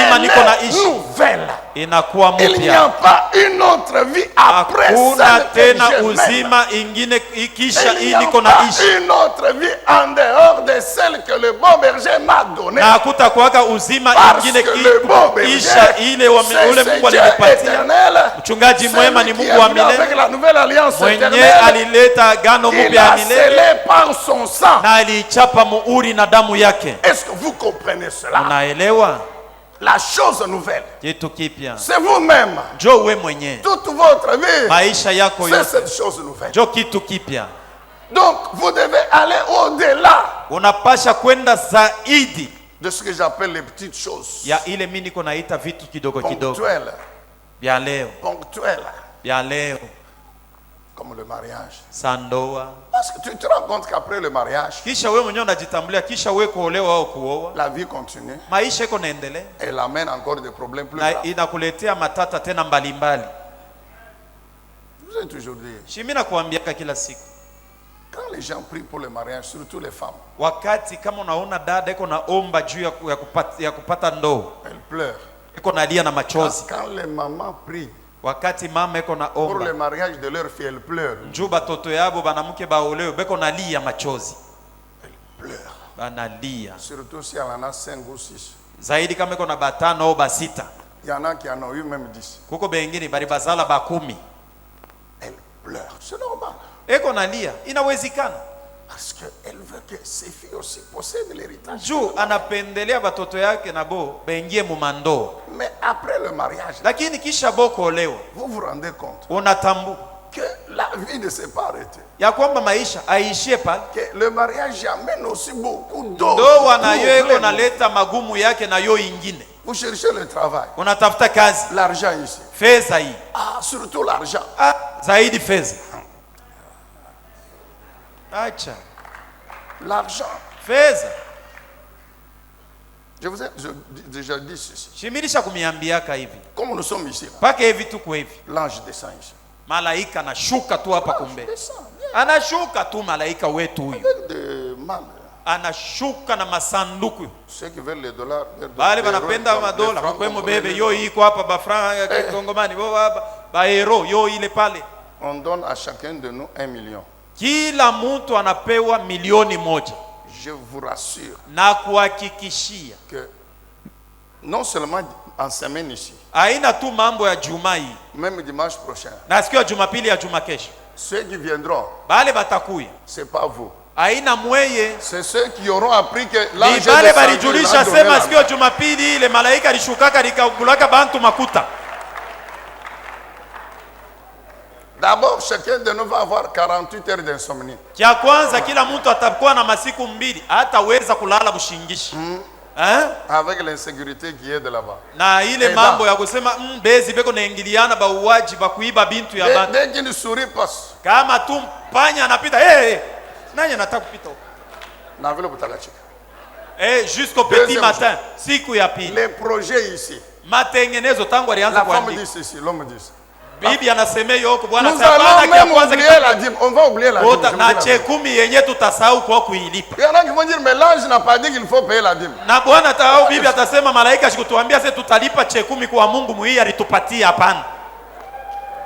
est nouvelle. Il n'y a pas une autre vie après celle que je mène. Il n'y a pas une autre vie en dehors de celle que le bon berger m'a donnée. Parce que le bon berger, c'est Dieu éternel, celui qui est venu avec la nouvelle alliance éternelle, il a scellé par son sang. Est-ce que vous comprenez cela? La chose nouvelle, c'est vous-même. Toute votre vie, c'est cette chose nouvelle. Donc, vous devez aller au-delà de ce que j'appelle les petites choses ponctuelles, comme le mariage. Parce que tu te rends compte qu'après le mariage, la vie continue et elle amène encore des problèmes plus graves. Je vous ai toujours dit, quand les gens prient pour le mariage, surtout les femmes, elles pleurent. Quand les mamans prient pour le mariage de leur fille, elles pleurent. Elles pleurent. Surtout si elle en a 5 ou 6. Il y en a qui en ont eu même 10. Elle pleure. C'est normal. Parce qu'elle veut que ses filles aussi possèdent l'héritage. Mais après le mariage, vous vous rendez compte que la vie ne s'est pas arrêtée. Que le mariage amène aussi beaucoup d'autres. Vous cherchez le travail, l'argent ici. Surtout l'argent. zaidi fedha. Acha l'argent. fedha. Je vous ai déjà dit ceci. Shimilisha kumiambiaka hivi. Comme nous sommes ici, Paka hivi tuko hivi. l'ange descend ici. Malaika anashuka tu hapa kumbe. Anashuka tu malaika wetu huyu. Avec des mâles. Anashuka na masanduku. Ceux qui veulent les dollars, Bale banapenda madola, kwemo bebe yo iko hapa ba franc kongomani bo hapa ba euro yo ile pale. On donne à chacun de nous 1 million. Kila mtu anapewa milioni moja. Je vous rassure Na kuhakikishia que non seulement en semaine ici, haina tu mambo ya juma hii, même dimanche prochain, na siku ya Jumapili ya juma kesho, ceux qui viendront, bale batakuya, c'est pas vous. haina mweye, C'est ceux qui auront appris que ni l'ange bale descendu, balijulisha il a donné sema la siku ya Jumapili ile malaika alishukaka likagulaka bantu makuta. D'abord, chacun de nous va avoir 48 heures d'insomnie. Kia kwanza kila mtu atakuwa na masiku mbili hataweza kulala bushingishi. Avec l'insécurité qui est de là-bas. Na ile mambo ya kusema bezi beko naingiliana ba uwaji ba kuiba bintu ya bantu. Dès qu'une souris passe, Kama tu panya anapita, nani anataka kupita huko? na vile butakachika. Jusqu'au petit matin, siku ya pili. Les projets ici. Matengenezo tangu alianza La femme kuandika. dit ceci, l'homme dit ça. Bibi anasema yoko bwana Nous allons même oublier la dîme. On va oublier la dîme. na chekumi yenye tutasahau kwa kuilipa. Il y en a qui vont dire mais l'ange n'a pas dit qu'il faut payer la dîme. Na bwana tao bibi atasema malaika shikutuambia sasa tutalipa chekumi kwa Mungu muhii alitupatia hapana.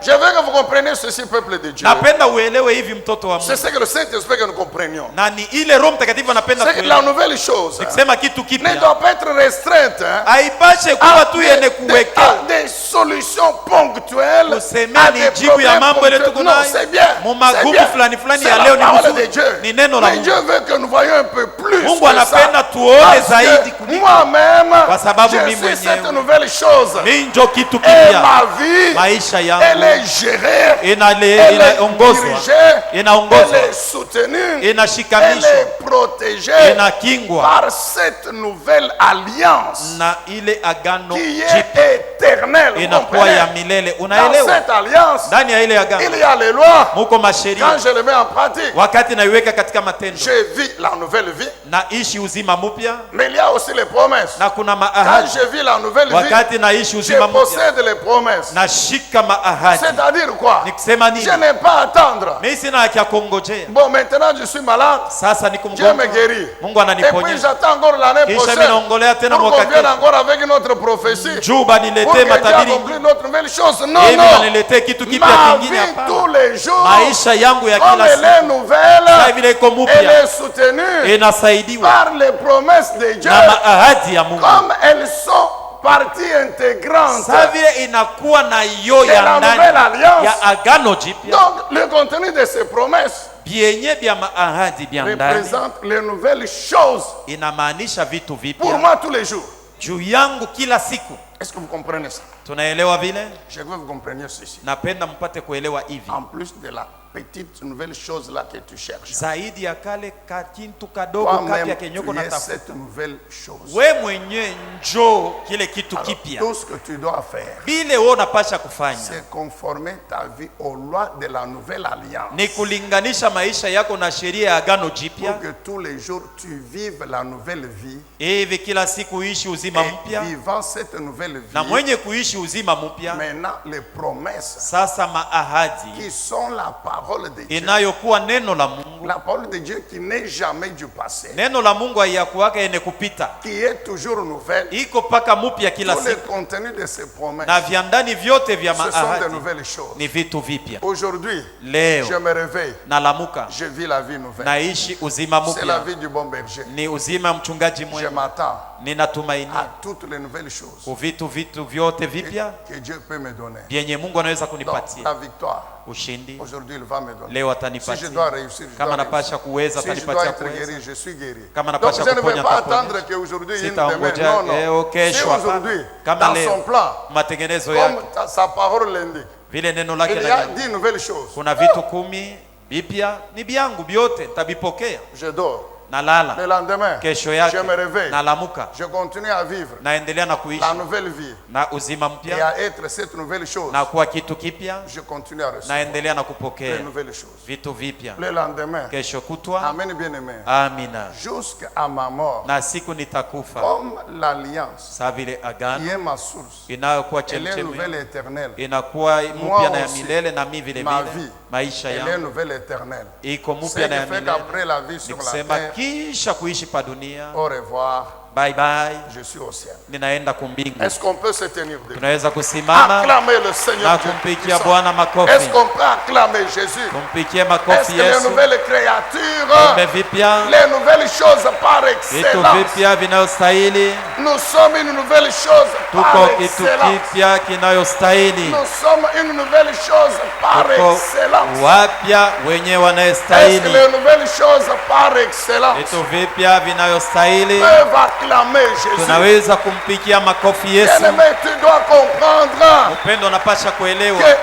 Je veux que vous compreniez ceci, peuple de Dieu. Napenda uelewe hivi mtoto wa Mungu. C'est ce que le Saint-Esprit que nous comprenions. Na ni ile Roho Mtakatifu anapenda C'est que la nouvelle chose kusema kitu ne kipya. doit pas être restreinte Haipashe kuwa tu yenye kuwekea à des solutions ponctuelles. kusemea ni jibu ya mambo ile tuko nayo. C'est bien. Mu magumu fulani fulani ya C'est leo la ni parole de mzuri. Dieu. Ni neno la Mais Mungu. Dieu veut que nous voyions un peu plus Mungu que ça. anapenda tuone Parce zaidi que kuliko moi-même, kwa sababu je mimi suis cette mwenyewe nouvelle chose. mimi ndio kitu Et kipya. ma vie, Maisha elle yangu est gérée, elle est inaongozwa, dirigée, elle inaongozwa, est soutenue, elle inashikamishwa, est protégée inakingwa par cette nouvelle alliance na ile agano qui jipya est éternelle. Vous inakuwa ya comprenez? milele. Dans Unaelewa? cette alliance, Ndani ya ile il agano y a les lois. muko masheria. Quand je le mets en pratique, Wakati naiweka katika matendo, je vis la nouvelle vie, naishi uzima mpya, mais il y a aussi les promesses. na kuna Quand maahadi. je vis la nouvelle vie, Wakati naishi je uzima mpya, possède les promesses. nashika maahadi. C'est-à-dire quoi? Ni kusema nini? Je n'ai pas à attendre. Mimi sina haki ya kungojea. Bon, maintenant je suis malade. Sasa niko Dieu me mgonjwa, guérit. Mungu Et puis ananiponya. j'attends encore l'année Kisha prochaine mimi naongolea tena pour mwaka qu'on vienne kesho. encore avec une autre prophétie. Juba Pour niletee que Dieu matabiri. accomplisse notre nouvelle chose. Non, Hivi non. waniletee kitu kipya Ma kingine vie hapana. tous les jours, Maisha yangu ya comme kila elle est siku nouvelle, sasa vile iko elle mpya est soutenue inasaidiwa par les promesses de Dieu, na maahadi ya Mungu. comme elles sont partie intégrante Sasa vile inakuwa na yo de la ya nouvelle ndani alliance. ya agano jipya, Donc, le contenu de ces promesses vyenye vya maahadi vya ndani représente les nouvelles choses inamaanisha vitu pour vipya moi tous les jours. juu yangu kila siku. Est-ce que vous comprenez ça? Tunaelewa vile? Je veux que vous compreniez ceci. Napenda mpate kuelewa hivi, En plus de la petite nouvelle chose là que tu cherches, zaidi ya kale kintu kadogo kapya toi-même, kenyoko tu es natafuta, cette nouvelle chose. we mwenyewe njoo kile kitu Alors, kipya. tout ce que tu dois faire, Bile wewe unapasha kufanya c'est conformer ta vie aux lois de la nouvelle alliance. ni kulinganisha maisha yako na sheria ya agano Pour jipya, que tous les jours tu vives la nouvelle vie. hivi kila siku uishi uzima Et mpya, vivant cette nouvelle na vie, mwenye kuishi uzima mpya. maintenant les promesses Sasa maahadi qui sont la parole de Dieu. inayokuwa neno la Mungu, La parole de Dieu qui n'est jamais du passé, neno la Mungu haiyakuwaka yenye kupita, qui est toujours nouvelle. iko paka mupya kila Tous les siku, contenus de ces promesses, na vya ndani vyote vya ce sont de maahadi nouvelles choses. ni vitu vipya. Aujourd'hui, Leo je me réveille, nalamuka, je vis la vie nouvelle. naishi uzima C'est la mpya, vie du bon berger. ni uzima mchungaji Je mwema. m'attends Ninatumainia à toutes les nouvelles choses kwa vitu vyote vipya que Dieu peut me donner. vyenye Mungu anaweza Donc, kunipatia. la victoire, Ushindi aujourd'hui, il va me donner. leo Si je atanipatia, dois réussir, je kama dois napasha réussir. kuweza Si je dois atanipatia être kuweza. guéri, je suis guéri. Kama Donc napasha je ne vais kuponya, pas ataponya. attendre qu'aujourd'hui il y ait une demain. Sitaongoja Non, non. C'est kesho hapana. aujourd'hui, Kama dans leo son plan, matengenezo comme yake sa parole l'indique, vile neno lake il y a la 10 nouvelles choses. kuna vitu 10 vipya, ni vyangu vyote, nitabipokea. Je dors. nalala, Le lendemain, kesho je yake me réveille. nalamuka, Je continue à vivre naendelea na kuishi la nouvelle vie na uzima et mpya à être cette nouvelle chose. na kuwa kitu kipya, Je continue à recevoir naendelea na les kupokea nouvelles choses. vitu vipya. Le lendemain, Kesho kutwa, amen bien-aimé, amina, jusqu'à ma mort, na siku nitakufa, comme l'alliance saa vile qui agano est ma source, inayokuwa elle est nouvelle chemchemi et éternelle. inakuwa Moi mpya na ya aussi, milele, na mimi vile ma vile vie, maisha elle est yangu nouvelle et éternelle. iko Ce mpya qui na ya fait milele. qu'après la vie Ni sur la kusema terre, kisha kuishi pa dunia, au revoir, bye bye, je suis au ciel. ninaenda kumbingu. Est-ce qu'on peut se tenir debout? Tunaweza kusimama Acclamer le Seigneur na Dieu kumpikia puissant. Bwana makofi, Est-ce qu'on peut acclamer Jésus? kumpikia Est-ce makofi que les Yesu. nouvelles créatures, Kumbe vipya, les nouvelles choses par vitu excellence, vipya vinayostahili, nous sommes une nouvelle chose par tuko kitu excellence. kipya kinayostahili, Nous sommes une nouvelle chose par tuko excellence. wapya wenye Est-ce que wanayostahili, les nouvelles choses par excellence vitu vipya vinayostahili. peuvent acclamer Jésus? Tunaweza kumpikia makofi Yesu. Bien-aimé, tu dois comprendre Upendo unapasha kuelewa que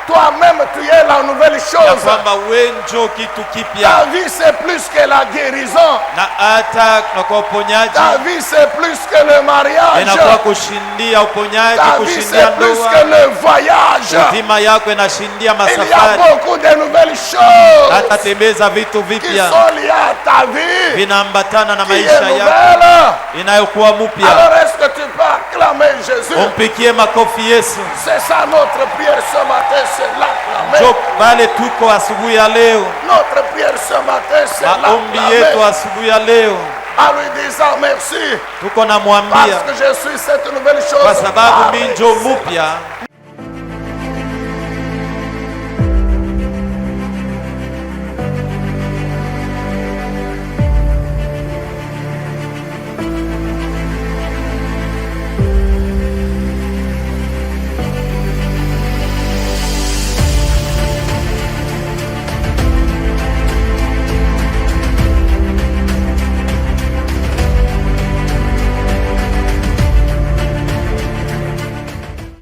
toi-même tu es la nouvelle ya chose. kwamba we njo kitu Ta kipya, vie c'est plus que la guérison. na hata na kwa uponyaji Ta vie c'est plus que le mariage. inakuwa kushindia uponyaji, Ta vie kushindia c'est plus que ndoa, le voyage. uzima yako inashindia Il y a masafari, beaucoup de nouvelles choses hata tembeza vitu qui vipya sont liées à ta vie, vinaambatana na qui est maisha yako nouvelle. inayokuwa mpya. Alors est-ce que tu peux acclamer Jésus? Umpikie makofi Yesu. C'est ça notre prière ce matin, c'est l'acclamer. Jo pale tuko asubuhi ya leo, Notre prière ce matin, c'est maombi yetu l'acclamer. asubuhi ya leo En lui disant merci tuko na parce mwambia que je suis cette nouvelle chose. kwa sababu par mimi njo excellence. mpya